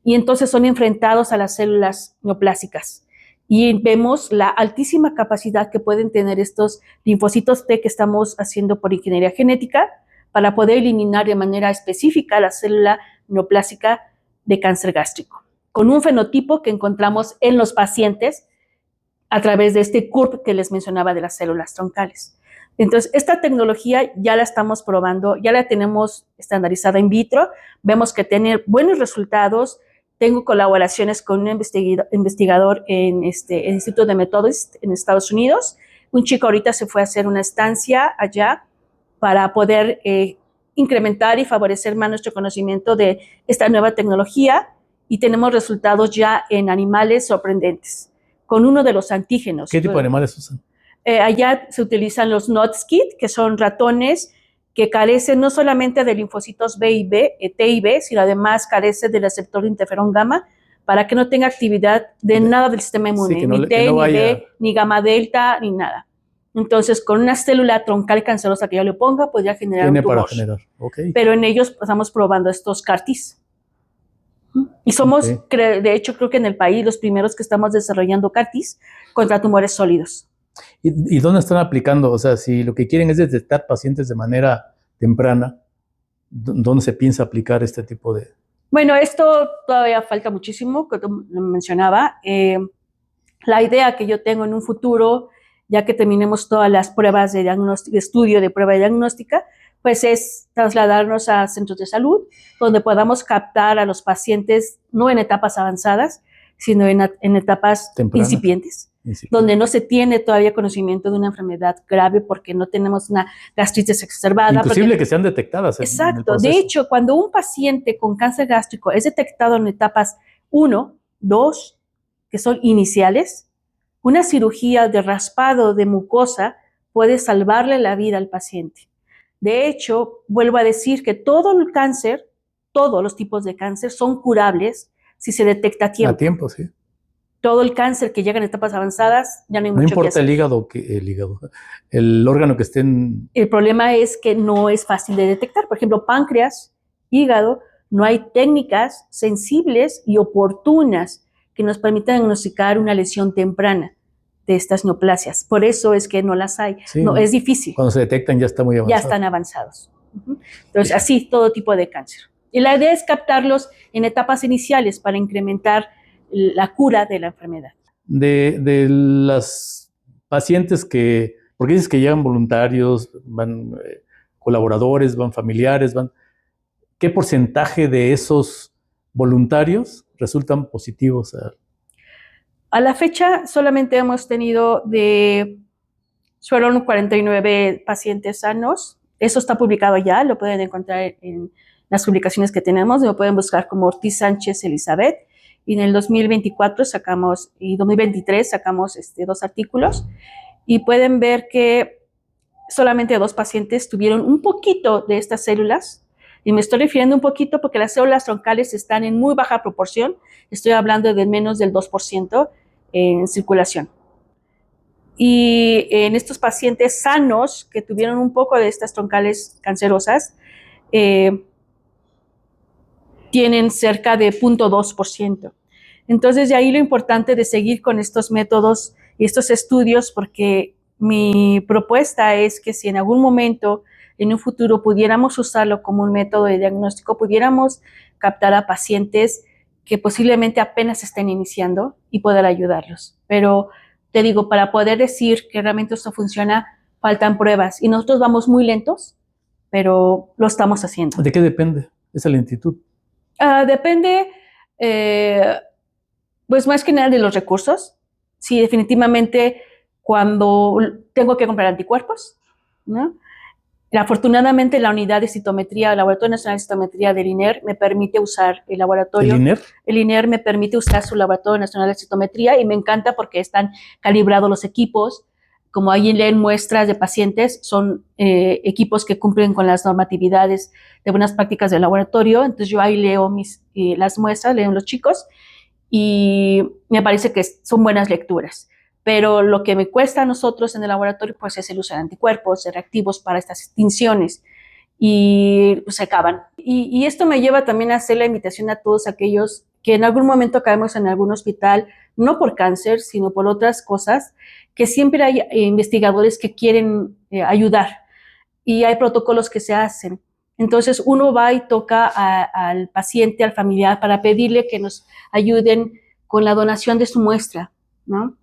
y entonces son enfrentados a las células neoplásicas. Y vemos la altísima capacidad que pueden tener estos linfocitos T que estamos haciendo por ingeniería genética para poder eliminar de manera específica la célula neoplásica de cáncer gástrico, con un fenotipo que encontramos en los pacientes a través de este CURP que les mencionaba de las células troncales. Entonces, esta tecnología ya la estamos probando, ya la tenemos estandarizada in vitro, vemos que tiene buenos resultados. Tengo colaboraciones con un investigador en el Instituto de Methodist en Estados Unidos. Un chico ahorita se fue a hacer una estancia allá para poder incrementar y favorecer más nuestro conocimiento de esta nueva tecnología, y tenemos resultados ya en animales sorprendentes con uno de los antígenos. ¿Qué tipo de animales usan? Allá se utilizan los NOD-SCID, que son ratones que carecen no solamente de linfocitos B y B, T y B, sino además carecen del receptor de interferón gamma, para que no tenga actividad de nada del sistema inmune, sí, ni T, ni B, ni gamma delta, ni nada. Entonces, con una célula troncal cancerosa que yo le ponga, podría generar un tumor. Pero en ellos estamos probando estos CAR-Ts. Y somos, de hecho, creo que en el país los primeros que estamos desarrollando CAR-Ts contra tumores sólidos. ¿Y dónde están aplicando? O sea, si lo que quieren es detectar pacientes de manera temprana, ¿dónde se piensa aplicar este tipo de...? Bueno, esto todavía falta muchísimo, como lo mencionaba. La idea que yo tengo en un futuro, ya que terminemos todas las pruebas de diagnóstico, estudio de prueba diagnóstica, pues es trasladarnos a centros de salud, donde podamos captar a los pacientes no en etapas avanzadas, sino en etapas incipientes, donde no se tiene todavía conocimiento de una enfermedad grave porque no tenemos una gastritis exacerbada. Imposible que sean detectadas. Exacto. De hecho, cuando un paciente con cáncer gástrico es detectado en etapas 1, 2, que son iniciales, una cirugía de raspado de mucosa puede salvarle la vida al paciente. De hecho, vuelvo a decir que todo el cáncer, todos los tipos de cáncer son curables si se detecta a tiempo. A tiempo, sí. Todo el cáncer que llega en etapas avanzadas, ya no hay mucho que hacer. No importa el órgano que esté en... El problema es que no es fácil de detectar. Por ejemplo, páncreas, hígado, no hay técnicas sensibles y oportunas que nos permitan diagnosticar una lesión temprana de estas neoplasias. Por eso es que no las hay. Sí, no, es difícil. Cuando se detectan ya está muy avanzado. Ya están avanzados. Entonces, así todo tipo de cáncer. Y la idea es captarlos en etapas iniciales para incrementar la cura de la enfermedad. De las pacientes que, porque dices que llegan voluntarios, van colaboradores, van familiares, ¿qué porcentaje de esos voluntarios resultan positivos? A la fecha solamente hemos tenido fueron 49 pacientes sanos. Eso está publicado ya, lo pueden encontrar en las publicaciones que tenemos, lo pueden buscar como Ortiz Sánchez Elizabeth. Y en el 2024 y 2023 sacamos 2 artículos, y pueden ver que solamente 2 pacientes tuvieron un poquito de estas células, y me estoy refiriendo un poquito porque las células troncales están en muy baja proporción, estoy hablando de menos del 2% en circulación. Y en estos pacientes sanos que tuvieron un poco de estas troncales cancerosas, tienen cerca de 0.2%. Entonces, de ahí lo importante de seguir con estos métodos y estos estudios, porque mi propuesta es que si en algún momento, en un futuro, pudiéramos usarlo como un método de diagnóstico, pudiéramos captar a pacientes que posiblemente apenas estén iniciando y poder ayudarlos. Pero te digo, para poder decir que realmente esto funciona, faltan pruebas. Y nosotros vamos muy lentos, pero lo estamos haciendo. ¿De qué depende esa lentitud? Depende, pues más que nada de los recursos. Sí, definitivamente cuando tengo que comprar anticuerpos, ¿no? Afortunadamente la unidad de citometría, el Laboratorio Nacional de Citometría del INER me permite usar el laboratorio. ¿El INER? El INER me permite usar su Laboratorio Nacional de Citometría y me encanta porque están calibrados los equipos. Como ahí leen muestras de pacientes, son equipos que cumplen con las normatividades de buenas prácticas del laboratorio. Entonces yo ahí leo las muestras, leo los chicos y me parece que son buenas lecturas. Pero lo que me cuesta a nosotros en el laboratorio pues es el uso de anticuerpos, de reactivos para estas extinciones y pues, se acaban. Y esto me lleva también a hacer la invitación a todos aquellos que en algún momento caemos en algún hospital, no por cáncer, sino por otras cosas, que siempre hay investigadores que quieren ayudar y hay protocolos que se hacen. Entonces uno va y toca al paciente, al familiar, para pedirle que nos ayuden con la donación de su muestra, ¿no?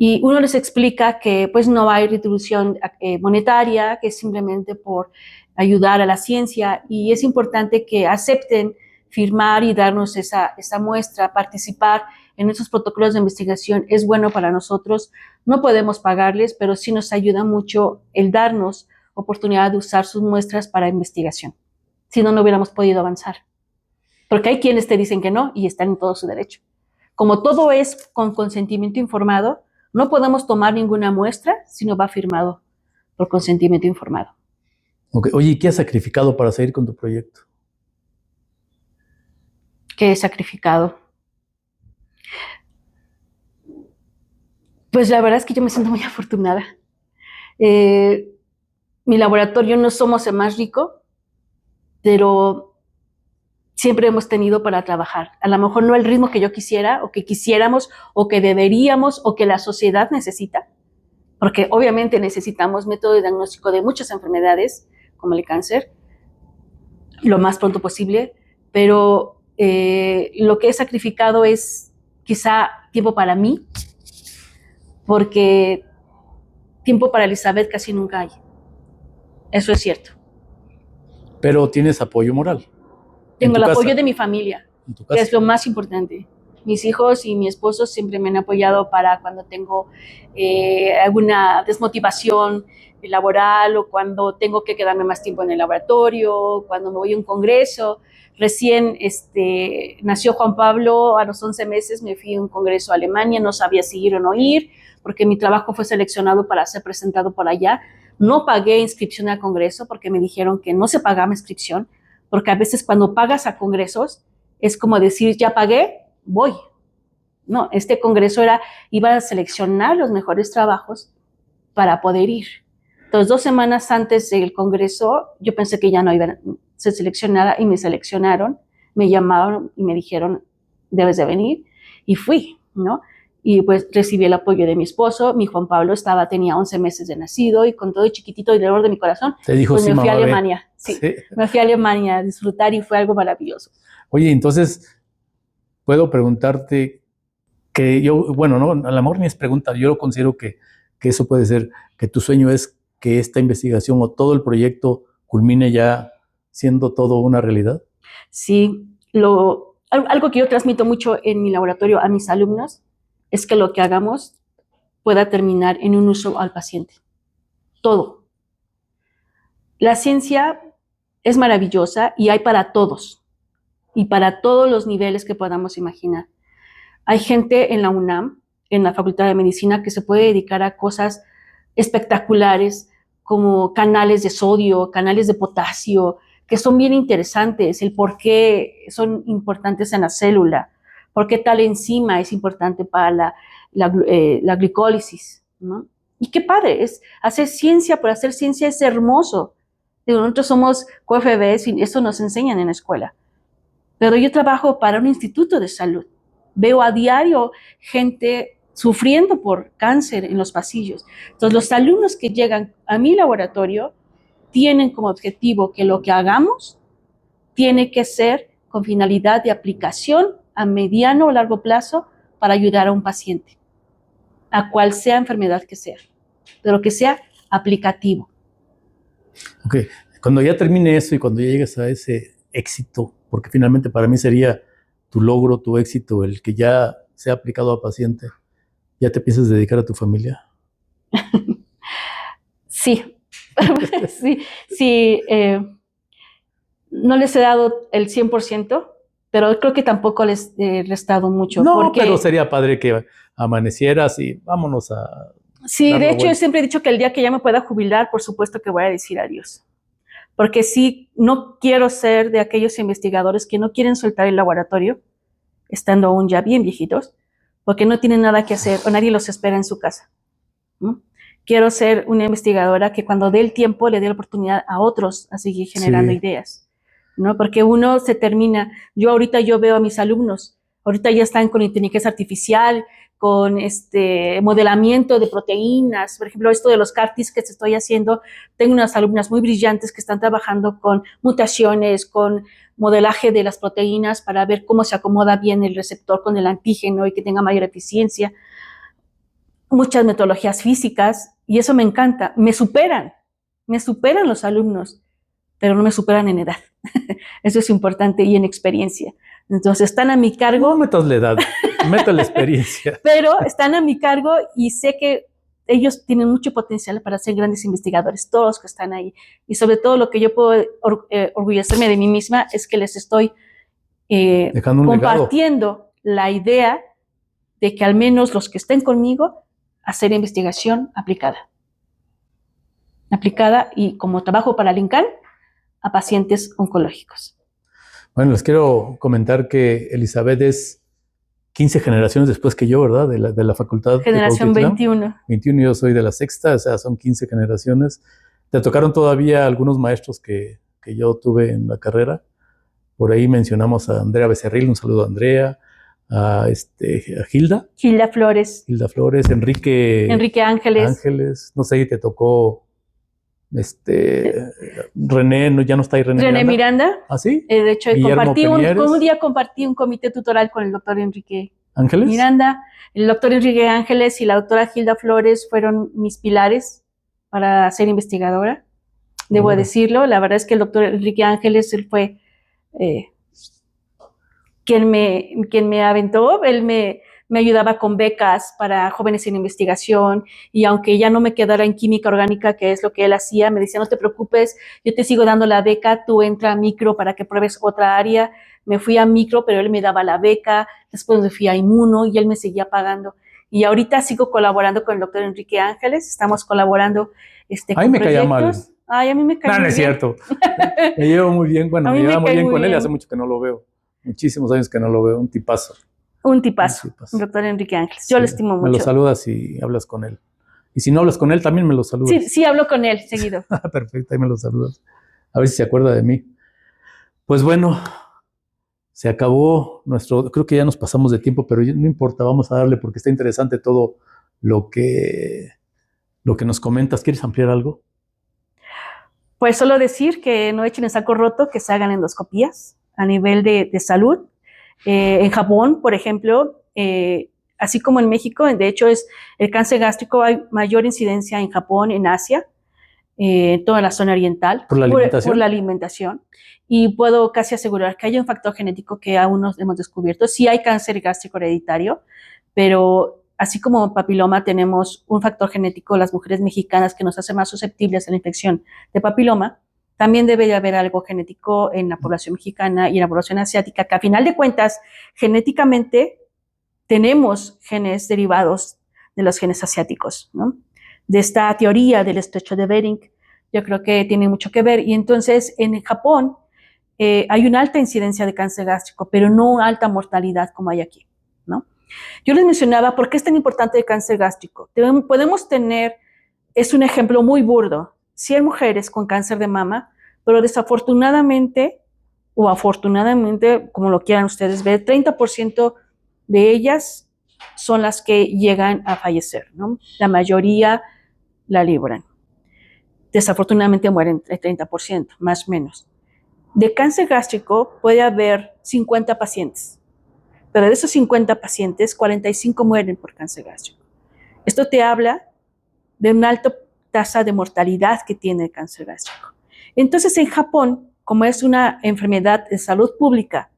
Y uno les explica que pues no hay retribución monetaria, que es simplemente por ayudar a la ciencia y es importante que acepten firmar y darnos esa muestra, participar en esos protocolos de investigación es bueno para nosotros. No podemos pagarles, pero sí nos ayuda mucho el darnos oportunidad de usar sus muestras para investigación. Si no, no hubiéramos podido avanzar. Porque hay quienes te dicen que no y están en todo su derecho. Como todo es con consentimiento informado, no podemos tomar ninguna muestra si no va firmado por consentimiento informado. Okay. Oye, ¿y qué has sacrificado para seguir con tu proyecto? ¿Qué he sacrificado? Pues la verdad es que yo me siento muy afortunada. Mi laboratorio no somos el más rico, pero siempre hemos tenido para trabajar. A lo mejor no el ritmo que yo quisiera, o que quisiéramos, o que deberíamos, o que la sociedad necesita, porque obviamente necesitamos método de diagnóstico de muchas enfermedades, como el cáncer, lo más pronto posible, pero lo que he sacrificado es quizá tiempo para mí, porque tiempo para Elizabeth casi nunca hay. Eso es cierto. Pero tienes apoyo moral. Tengo el apoyo de mi familia, que es lo más importante. Mis hijos y mi esposo siempre me han apoyado para cuando tengo alguna desmotivación laboral o cuando tengo que quedarme más tiempo en el laboratorio, cuando me voy a un congreso. Recién nació Juan Pablo, a los 11 meses me fui a un congreso a Alemania, no sabía si ir o no ir, porque mi trabajo fue seleccionado para ser presentado por allá. No pagué inscripción al congreso porque me dijeron que no se pagaba inscripción, porque a veces cuando pagas a congresos es como decir, ya pagué, voy. No, este congreso iba a seleccionar los mejores trabajos para poder ir. Entonces, 2 semanas antes del congreso, yo pensé que ya no iba a ser seleccionada y me seleccionaron, me llamaron y me dijeron, debes de venir, y fui, ¿no? Y pues recibí el apoyo de mi esposo. Mi Juan Pablo tenía 11 meses de nacido y con todo chiquitito y dolor de mi corazón, te dijo, pues sí, me fui a mamá, Alemania. Sí, me fui a Alemania a disfrutar y fue algo maravilloso. Oye, entonces, puedo preguntarte que yo, bueno, no, a lo mejor ni es pregunta, yo lo considero que eso puede ser, que tu sueño es que esta investigación o todo el proyecto culmine ya siendo todo una realidad. Sí, algo que yo transmito mucho en mi laboratorio a mis alumnos es que lo que hagamos pueda terminar en un uso al paciente. Todo. La ciencia es maravillosa y hay para todos y para todos los niveles que podamos imaginar. Hay gente en la UNAM, en la Facultad de Medicina, que se puede dedicar a cosas espectaculares como canales de sodio, canales de potasio, que son bien interesantes, el por qué son importantes en la célula, por qué tal enzima es importante para la glicólisis, ¿no? Y qué padre, es hacer ciencia por hacer ciencia es hermoso. Digo, nosotros somos QFB y eso nos enseñan en la escuela. Pero yo trabajo para un instituto de salud. Veo a diario gente sufriendo por cáncer en los pasillos. Entonces, los alumnos que llegan a mi laboratorio tienen como objetivo que lo que hagamos tiene que ser con finalidad de aplicación a mediano o largo plazo para ayudar a un paciente. a cual sea enfermedad que sea, pero que sea aplicativo. Ok, cuando ya termine eso y cuando ya llegues a ese éxito, porque finalmente para mí sería tu logro, tu éxito, el que ya sea aplicado a paciente, ¿ya te piensas dedicar a tu familia? Sí, sí, no les he dado el 100%, pero creo que tampoco les he restado mucho. No, porque, pero sería padre que amanecieras y vámonos a sí, dar de la hecho, yo vuelta. siempre he dicho que el día que ya me pueda jubilar, por supuesto que voy a decir adiós. Porque sí, no quiero ser de aquellos investigadores que no quieren soltar el laboratorio, estando aún ya bien viejitos, porque no tienen nada que hacer o nadie los espera en su casa, ¿no? Quiero ser una investigadora que cuando dé el tiempo le dé la oportunidad a otros a seguir generando ideas, ¿no? Porque uno se termina, yo veo a mis alumnos, ahorita ya están con inteligencia artificial, con modelamiento de proteínas, por ejemplo, esto de los CAR-Ts que estoy haciendo, tengo unas alumnas muy brillantes que están trabajando con mutaciones, con modelaje de las proteínas para ver cómo se acomoda bien el receptor con el antígeno y que tenga mayor eficiencia. Muchas metodologías físicas, y eso me encanta. Me superan los alumnos, pero no me superan en edad. Eso es importante, y en experiencia. Entonces están a mi cargo. No metas la edad, meta la experiencia. Pero están a mi cargo y sé que ellos tienen mucho potencial para ser grandes investigadores, todos los que están ahí. Y sobre todo lo que yo puedo orgullecerme de mí misma es que les estoy compartiendo la idea de que al menos los que estén conmigo, hacer investigación aplicada y como trabajo para el INCAN, a pacientes oncológicos. Bueno, les quiero comentar que Elizabeth es 15 generaciones después que yo, ¿verdad? De la facultad. Generación 21. 21, yo soy de la sexta, o sea, son 15 generaciones. Te tocaron todavía algunos maestros que yo tuve en la carrera. Por ahí mencionamos a Andrea Becerril, un saludo a Andrea, a Gilda. Gilda Flores. Gilda Flores, Enrique Ángeles. Ángeles, no sé si te tocó René, no, ya no está ahí René Miranda. ¿Ah, sí? De hecho, un día compartí un comité tutoral con el doctor Enrique Ángeles. Miranda. El doctor Enrique Ángeles y la doctora Gilda Flores fueron mis pilares para ser investigadora. Debo decirlo. La verdad es que el doctor Enrique Ángeles, él fue quien me aventó. Él me ayudaba con becas para jóvenes en investigación, y aunque ya no me quedara en química orgánica, que es lo que él hacía, me decía, no te preocupes, yo te sigo dando la beca, tú entra a micro para que pruebes otra área. Me fui a micro, pero él me daba la beca, después me fui a inmuno y él me seguía pagando. Y ahorita sigo colaborando con el doctor Enrique Ángeles, estamos colaborando con me caía mal. Ay, a mí me caía mal. No, no es cierto. Me llevo muy bien, bueno, me llevo muy bien con él y hace mucho que no lo veo. Muchísimos años que no lo veo, un tipazo. Un tipazo, doctor Enrique Ángeles. Yo lo estimo mucho. Me lo saludas y hablas con él. Y si no hablas con él, también me lo saludas. Sí, hablo con él seguido. Perfecto, ahí me lo saludas. A ver si se acuerda de mí. Pues bueno, se acabó creo que ya nos pasamos de tiempo, pero no importa, vamos a darle porque está interesante todo lo que nos comentas. ¿Quieres ampliar algo? Pues solo decir que no echen el saco roto, que se hagan endoscopías a nivel de salud. En Japón, por ejemplo, así como en México, de hecho el cáncer gástrico, hay mayor incidencia en Japón, en Asia, en toda la zona oriental. ¿Por la alimentación? Por la alimentación. Y puedo casi asegurar que hay un factor genético que aún no hemos descubierto. Sí hay cáncer gástrico hereditario, pero así como papiloma tenemos un factor genético, las mujeres mexicanas, que nos hace más susceptibles a la infección de papiloma. También debe de haber algo genético en la población mexicana y en la población asiática, que a final de cuentas, genéticamente, tenemos genes derivados de los genes asiáticos, ¿no? De esta teoría del estrecho de Bering, yo creo que tiene mucho que ver. Y entonces, en Japón, hay una alta incidencia de cáncer gástrico, pero no alta mortalidad como hay aquí, ¿no? Yo les mencionaba por qué es tan importante el cáncer gástrico. Podemos tener, es un ejemplo muy burdo, 100 mujeres con cáncer de mama, pero desafortunadamente o afortunadamente, como lo quieran ustedes ver, 30% de ellas son las que llegan a fallecer, ¿no? La mayoría la libran. Desafortunadamente mueren el 30%, más o menos. De cáncer gástrico puede haber 50 pacientes, pero de esos 50 pacientes, 45 mueren por cáncer gástrico. Esto te habla de una alta tasa de mortalidad que tiene el cáncer gástrico. Entonces, en Japón, como es una enfermedad de salud pública,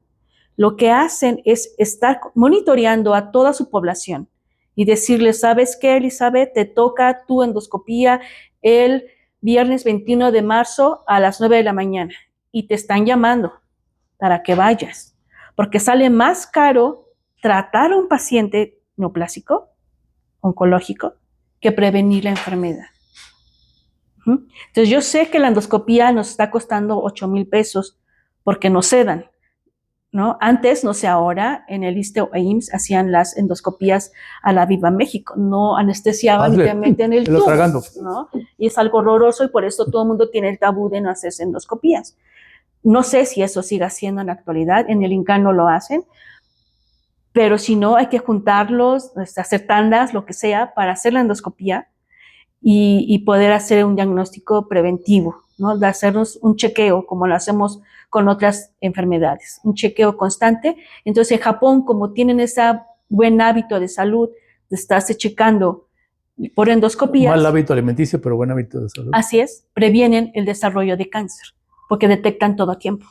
lo que hacen es estar monitoreando a toda su población y decirle, ¿sabes qué, Elizabeth? Te toca tu endoscopía el viernes 21 de marzo a las 9 de la mañana y te están llamando para que vayas, porque sale más caro tratar a un paciente neoplásico, oncológico, que prevenir la enfermedad. Entonces, yo sé que la endoscopía nos está costando 8,000 pesos porque nos sedan, ¿no? Antes, no sé, ahora en el ISSSTE o IMSS hacían las endoscopías a la Viva México, no anestesiaban y te meten el tubo, ¿no? Y es algo horroroso y por eso todo el mundo tiene el tabú de no hacerse endoscopías. No sé si eso siga siendo en la actualidad, en el INCAN no lo hacen, pero si no, hay que juntarlos, hacer tandas, lo que sea, para hacer la endoscopía y poder hacer un diagnóstico preventivo, ¿no? De hacernos un chequeo, como lo hacemos con otras enfermedades, un chequeo constante. Entonces, en Japón, como tienen ese buen hábito de salud, de estarse checando por endoscopías. Mal hábito alimenticio, pero buen hábito de salud. Así es, previenen el desarrollo de cáncer, porque detectan todo a tiempo.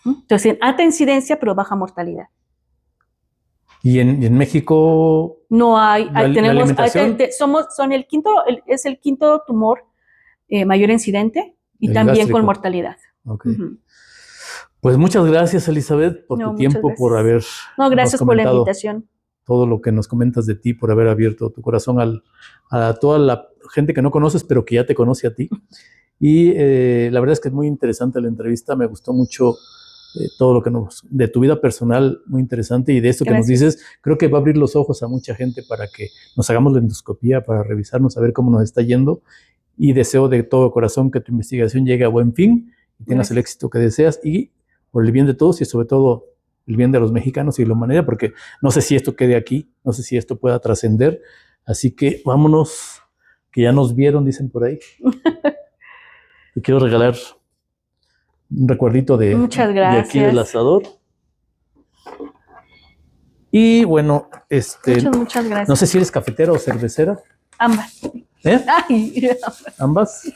Entonces, alta incidencia, pero baja mortalidad. ¿Y en México? No hay, tenemos, es el quinto tumor mayor incidente y también gástrico, con mortalidad. Okay. Pues muchas gracias, Elizabeth, por tu tiempo, por haber gracias por la invitación. Todo lo que nos comentas de ti, por haber abierto tu corazón a toda la gente que no conoces, pero que ya te conoce a ti. Y la verdad es que es muy interesante la entrevista, me gustó mucho todo lo que de tu vida personal, muy interesante, y de esto que nos dices, creo que va a abrir los ojos a mucha gente para que nos hagamos la endoscopía, para revisarnos, a ver cómo nos está yendo, y deseo de todo corazón que tu investigación llegue a buen fin y tengas el éxito que deseas, y por el bien de todos y sobre todo el bien de los mexicanos y de la humanidad, porque no sé si esto quede aquí, no sé si esto pueda trascender, así que vámonos, que ya nos vieron, dicen por ahí. Y quiero regalar un recuerdito de aquí del asador. Y bueno, muchas gracias. No sé si eres cafetera o cervecera. Ambas. Ay, ambas.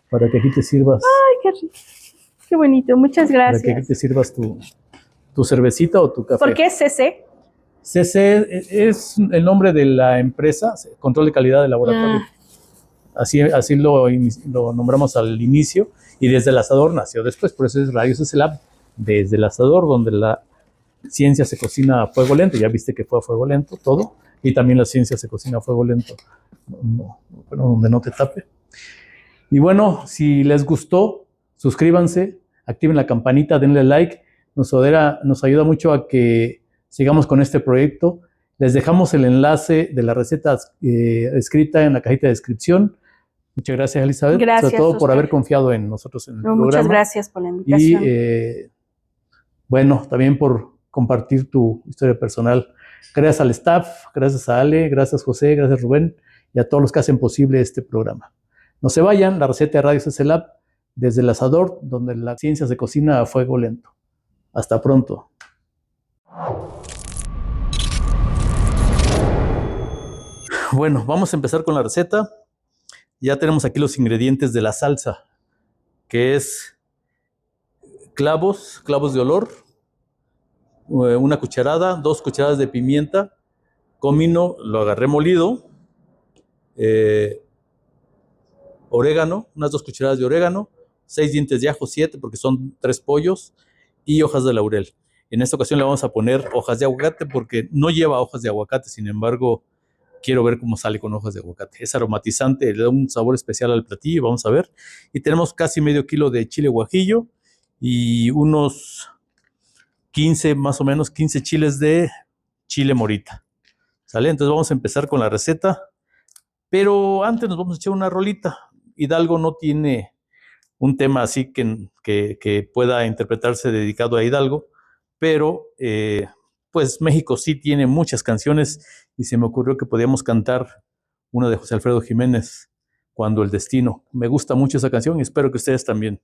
Para que aquí te sirvas. Ay, qué bonito, muchas gracias. Para que aquí te sirvas tu cervecita o tu café. ¿Por qué CC? CC es el nombre de la empresa, Control de Calidad de Laboratorio. Así lo nombramos al inicio, y desde el asador nació después, por eso es Radio CC Lab, desde el asador, donde la ciencia se cocina a fuego lento. Ya viste que fue a fuego lento todo, y también la ciencia se cocina a fuego lento, donde no te tape. Y bueno, si les gustó, suscríbanse, activen la campanita, denle like, nos ayuda mucho a que sigamos con este proyecto. Les dejamos el enlace de la receta escrita en la cajita de descripción. Muchas gracias, Elizabeth. Gracias, sobre todo por haber confiado en nosotros en el programa. Muchas gracias por la invitación. Y bueno, también por compartir tu historia personal. Gracias al staff, gracias a Ale, gracias José, gracias Rubén y a todos los que hacen posible este programa. No se vayan, la receta de Radio CC Lab, desde el asador, donde la ciencia se cocina a fuego lento. Hasta pronto. Bueno, vamos a empezar con la receta. Ya tenemos aquí los ingredientes de la salsa, que es clavos de olor, una cucharada, 2 cucharadas de pimienta, comino, lo agarré molido, orégano, unas 2 cucharadas de orégano, 6 dientes de ajo, 7 porque son 3 pollos, y hojas de laurel. En esta ocasión le vamos a poner hojas de aguacate porque no lleva hojas de aguacate, sin embargo, quiero ver cómo sale con hojas de aguacate. Es aromatizante, le da un sabor especial al platillo, vamos a ver. Y tenemos casi medio kilo de chile guajillo y unos 15, más o menos 15 chiles de chile morita. ¿Sale? Entonces vamos a empezar con la receta. Pero antes nos vamos a echar una rolita. Hidalgo no tiene un tema así que pueda interpretarse dedicado a Hidalgo, pero pues México sí tiene muchas canciones y se me ocurrió que podíamos cantar una de José Alfredo Jiménez, Cuando el Destino. Me gusta mucho esa canción y espero que ustedes también.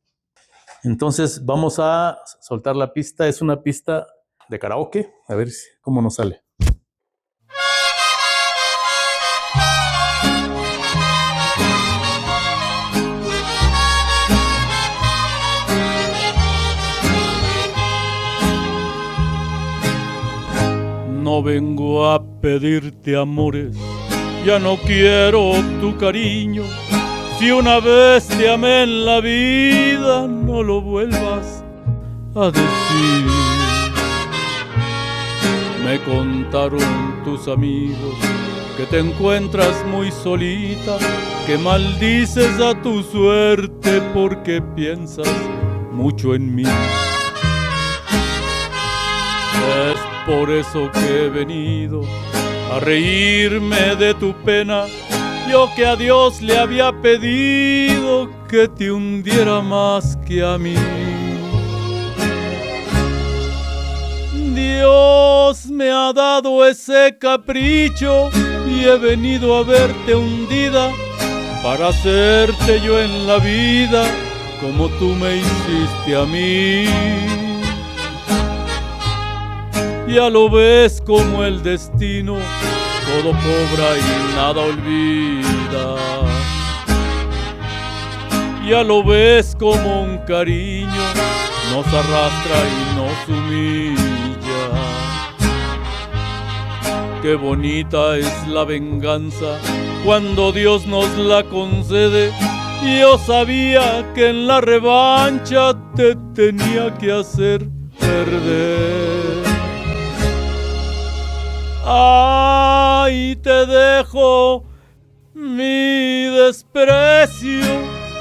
Entonces vamos a soltar la pista. Es una pista de karaoke. A ver cómo nos sale. no vengo a pedirte amores, ya no quiero tu cariño. Si una vez te amé en la vida, no lo vuelvas a decir. Me contaron tus amigos que te encuentras muy solita, que maldices a tu suerte porque piensas mucho en mí. Es por eso que he venido a reírme de tu pena, yo que a Dios le había pedido que te hundiera más que a mí. Dios me ha dado ese capricho y he venido a verte hundida para hacerte yo en la vida como tú me hiciste a mí. Ya lo ves como el destino todo cobra y nada olvida. Ya lo ves como un cariño nos arrastra y nos humilla. Qué bonita es la venganza cuando Dios nos la concede. Yo sabía que en la revancha te tenía que hacer perder. Ay, te dejo mi desprecio,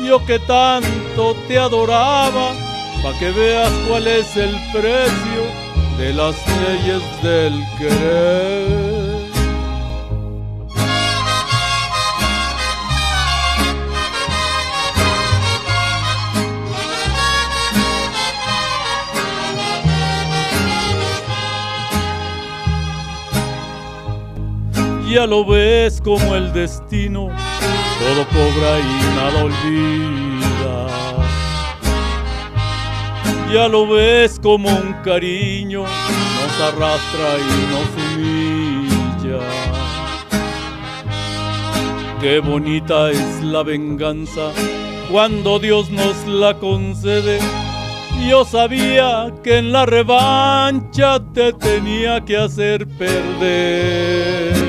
yo que tanto te adoraba, pa' que veas cuál es el precio de las leyes del querer. Ya lo ves como el destino todo cobra y nada olvida. Ya lo ves como un cariño nos arrastra y nos humilla. Qué bonita es la venganza cuando Dios nos la concede. Yo sabía que en la revancha te tenía que hacer perder.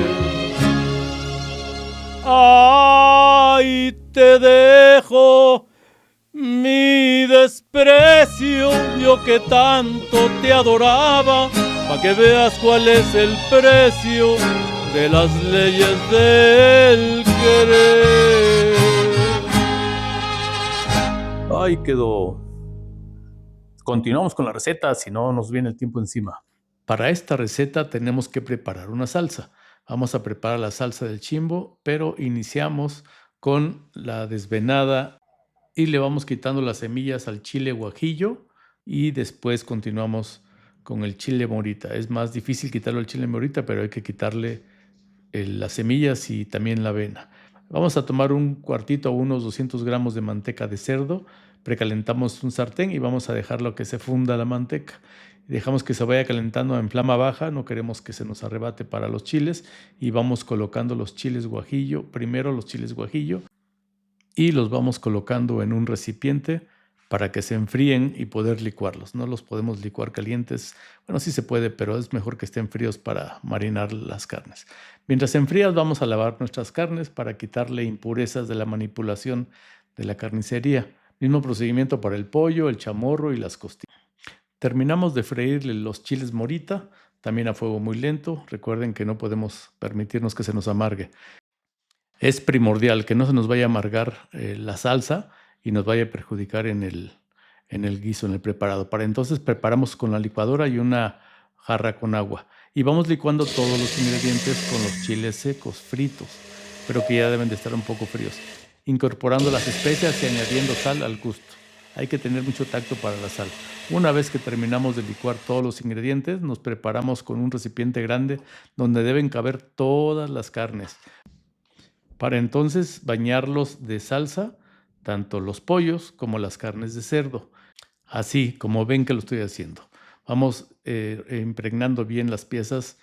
Ay, te dejo mi desprecio, yo que tanto te adoraba, pa' que veas cuál es el precio de las leyes del querer. Ay, quedó. Continuamos con la receta, si no nos viene el tiempo encima. Para esta receta tenemos que preparar una salsa. Vamos a preparar la salsa del chimbo, pero iniciamos con la desvenada y le vamos quitando las semillas al chile guajillo y después continuamos con el chile morita. Es más difícil quitarlo al chile morita, pero hay que quitarle las semillas y también la avena. Vamos a tomar un cuartito o unos 200 gramos de manteca de cerdo. Precalentamos un sartén y vamos a dejarlo que se funda la manteca. Dejamos que se vaya calentando en flama baja, no queremos que se nos arrebate para los chiles y vamos colocando los chiles guajillo, primero los chiles guajillo y los vamos colocando en un recipiente para que se enfríen y poder licuarlos. No los podemos licuar calientes, bueno sí se puede, pero es mejor que estén fríos para marinar las carnes. Mientras se enfrían vamos a lavar nuestras carnes para quitarle impurezas de la manipulación de la carnicería. Mismo procedimiento para el pollo, el chamorro y las costillas. Terminamos de freírle los chiles morita, también a fuego muy lento. Recuerden que no podemos permitirnos que se nos amargue. Es primordial que no se nos vaya a amargar la salsa y nos vaya a perjudicar en el guiso, en el preparado. Para entonces preparamos con la licuadora y una jarra con agua. Y vamos licuando todos los ingredientes con los chiles secos, fritos, pero que ya deben de estar un poco fríos. Incorporando las especias y añadiendo sal al gusto. Hay que tener mucho tacto para la sal. Una vez que terminamos de licuar todos los ingredientes, nos preparamos con un recipiente grande donde deben caber todas las carnes. Para entonces bañarlos de salsa, tanto los pollos como las carnes de cerdo. Así como ven que lo estoy haciendo. Vamos impregnando bien las piezas,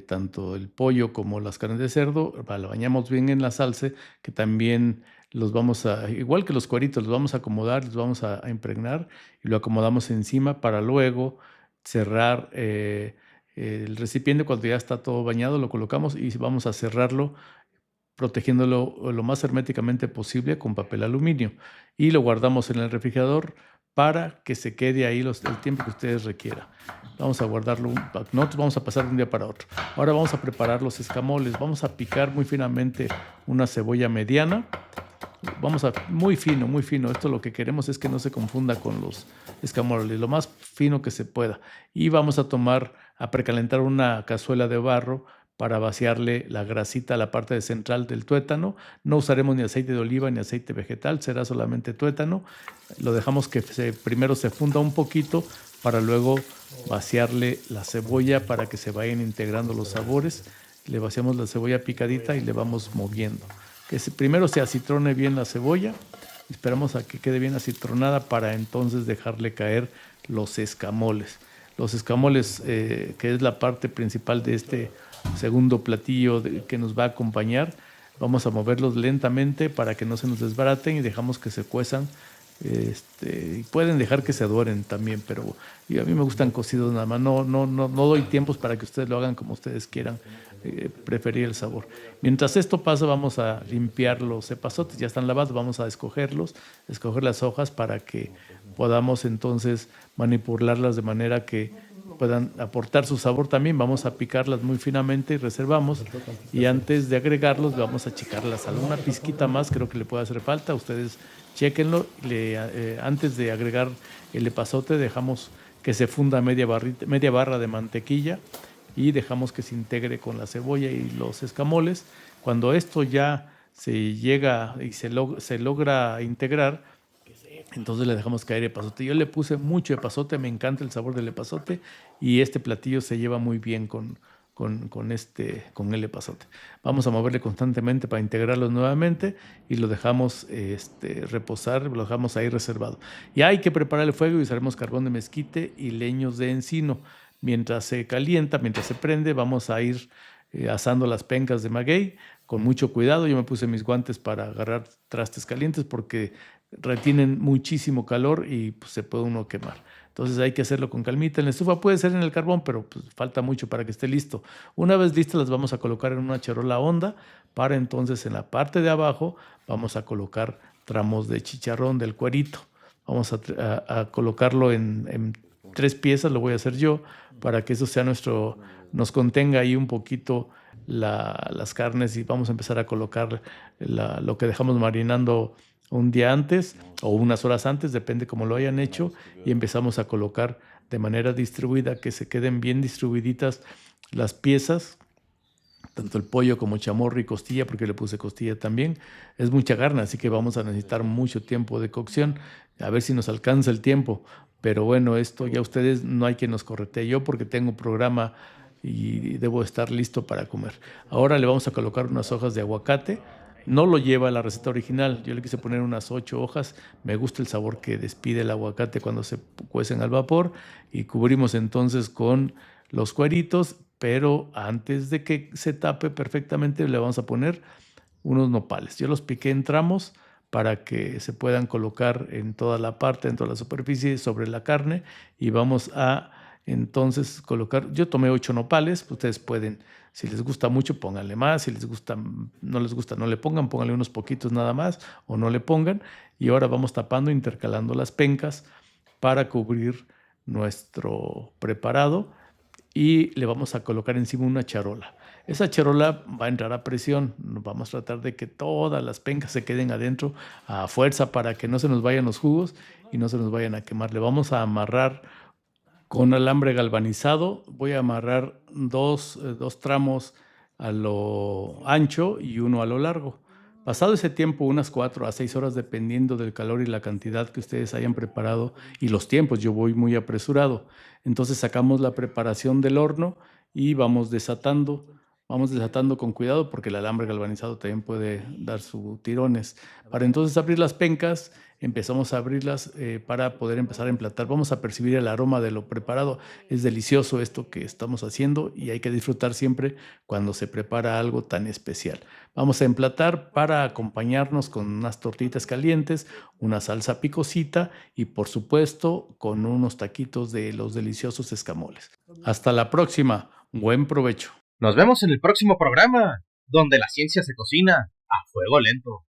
tanto el pollo como las carnes de cerdo, lo bañamos bien en la salsa, que también los vamos a, igual que los cueritos, los vamos a acomodar, los vamos a impregnar y lo acomodamos encima para luego cerrar el recipiente. Cuando ya está todo bañado, lo colocamos y vamos a cerrarlo protegiéndolo lo más herméticamente posible con papel aluminio, y lo guardamos en el refrigerador para que se quede ahí el tiempo que ustedes requieran. Vamos a guardarlo, nosotros vamos a pasar de un día para otro. Ahora vamos a preparar los escamoles. Vamos a picar muy finamente una cebolla mediana. Muy fino, muy fino. Esto lo que queremos es que no se confunda con los escamoles, lo más fino que se pueda. Y vamos a precalentar una cazuela de barro para vaciarle la grasita a la parte central del tuétano. No usaremos ni aceite de oliva ni aceite vegetal, será solamente tuétano. Lo dejamos que primero se funda un poquito para luego vaciarle la cebolla para que se vayan integrando los sabores. Le vaciamos la cebolla picadita y le vamos moviendo. Que primero se acitrone bien la cebolla. Esperamos a que quede bien acitronada para entonces dejarle caer los escamoles. Los escamoles, que es la parte principal de este segundo platillo que nos va a acompañar, vamos a moverlos lentamente para que no se nos desbaraten y dejamos que se cuezan. Y pueden dejar que se doren también, pero a mí me gustan cocidos nada más. No doy tiempos para que ustedes lo hagan como ustedes quieran, preferir el sabor. Mientras esto pasa, vamos a limpiar los epazotes. Ya están lavados, vamos a escoger las hojas para que podamos entonces manipularlas de manera que puedan aportar su sabor también. Vamos a picarlas muy finamente y reservamos, y antes de agregarlos vamos a achicar la sal una pizquita más, creo que le puede hacer falta. Ustedes chéquenlo. Antes de agregar el epazote dejamos que se funda media barra de mantequilla y dejamos que se integre con la cebolla y los escamoles. Cuando esto ya se llega y se logra integrar, entonces le dejamos caer epazote. Yo le puse mucho epazote, me encanta el sabor del epazote, y este platillo se lleva muy bien con el epazote. Vamos a moverle constantemente para integrarlos nuevamente y lo dejamos reposar, lo dejamos ahí reservado. Y hay que preparar el fuego y usaremos carbón de mezquite y leños de encino. Mientras se calienta, mientras se prende, vamos a ir asando las pencas de maguey con mucho cuidado. Yo me puse mis guantes para agarrar trastes calientes porque retienen muchísimo calor y pues, se puede uno quemar. Entonces hay que hacerlo con calmita. En la estufa puede ser en el carbón, pero pues, falta mucho para que esté listo. Una vez listas las vamos a colocar en una charola honda, para entonces en la parte de abajo vamos a colocar tramos de chicharrón del cuerito. Vamos a colocarlo en 3 piezas, lo voy a hacer yo, para que eso sea nos contenga ahí un poquito las carnes, y vamos a empezar a colocar lo que dejamos marinando un día antes o unas horas antes, depende cómo lo hayan hecho, y empezamos a colocar de manera distribuida, que se queden bien distribuiditas las piezas, tanto el pollo como chamorro y costilla, porque le puse costilla también. Es mucha carne, así que vamos a necesitar mucho tiempo de cocción, a ver si nos alcanza el tiempo. Pero bueno, esto ya ustedes no hay que nos corretee, yo porque tengo programa y debo estar listo para comer. Ahora le vamos a colocar unas hojas de aguacate. No lo lleva la receta original, yo le quise poner unas 8 hojas. Me gusta el sabor que despide el aguacate cuando se cuecen al vapor, y cubrimos entonces con los cueritos, pero antes de que se tape perfectamente le vamos a poner unos nopales. Yo los piqué en tramos para que se puedan colocar en toda la parte, en toda la superficie sobre la carne, y vamos a entonces colocar, yo tomé 8 nopales, ustedes pueden, si les gusta mucho, pónganle más, si les gusta, no les gusta, no le pongan, pónganle unos poquitos nada más, o no le pongan. Y ahora vamos tapando, intercalando las pencas para cubrir nuestro preparado, y le vamos a colocar encima una charola. Esa charola va a entrar a presión, vamos a tratar de que todas las pencas se queden adentro a fuerza para que no se nos vayan los jugos y no se nos vayan a quemar. Le vamos a amarrar con alambre galvanizado. Voy a amarrar dos tramos a lo ancho y uno a lo largo. Pasado ese tiempo, unas 4 a 6 horas, dependiendo del calor y la cantidad que ustedes hayan preparado y los tiempos, yo voy muy apresurado. Entonces sacamos la preparación del horno y vamos desatando Vamos desatando con cuidado porque el alambre galvanizado también puede dar sus tirones. Para entonces abrir las pencas, empezamos a abrirlas para poder empezar a emplatar. Vamos a percibir el aroma de lo preparado. Es delicioso esto que estamos haciendo y hay que disfrutar siempre cuando se prepara algo tan especial. Vamos a emplatar para acompañarnos con unas tortitas calientes, una salsa picosita y por supuesto con unos taquitos de los deliciosos escamoles. Hasta la próxima. Buen provecho. Nos vemos en el próximo programa, donde la ciencia se cocina a fuego lento.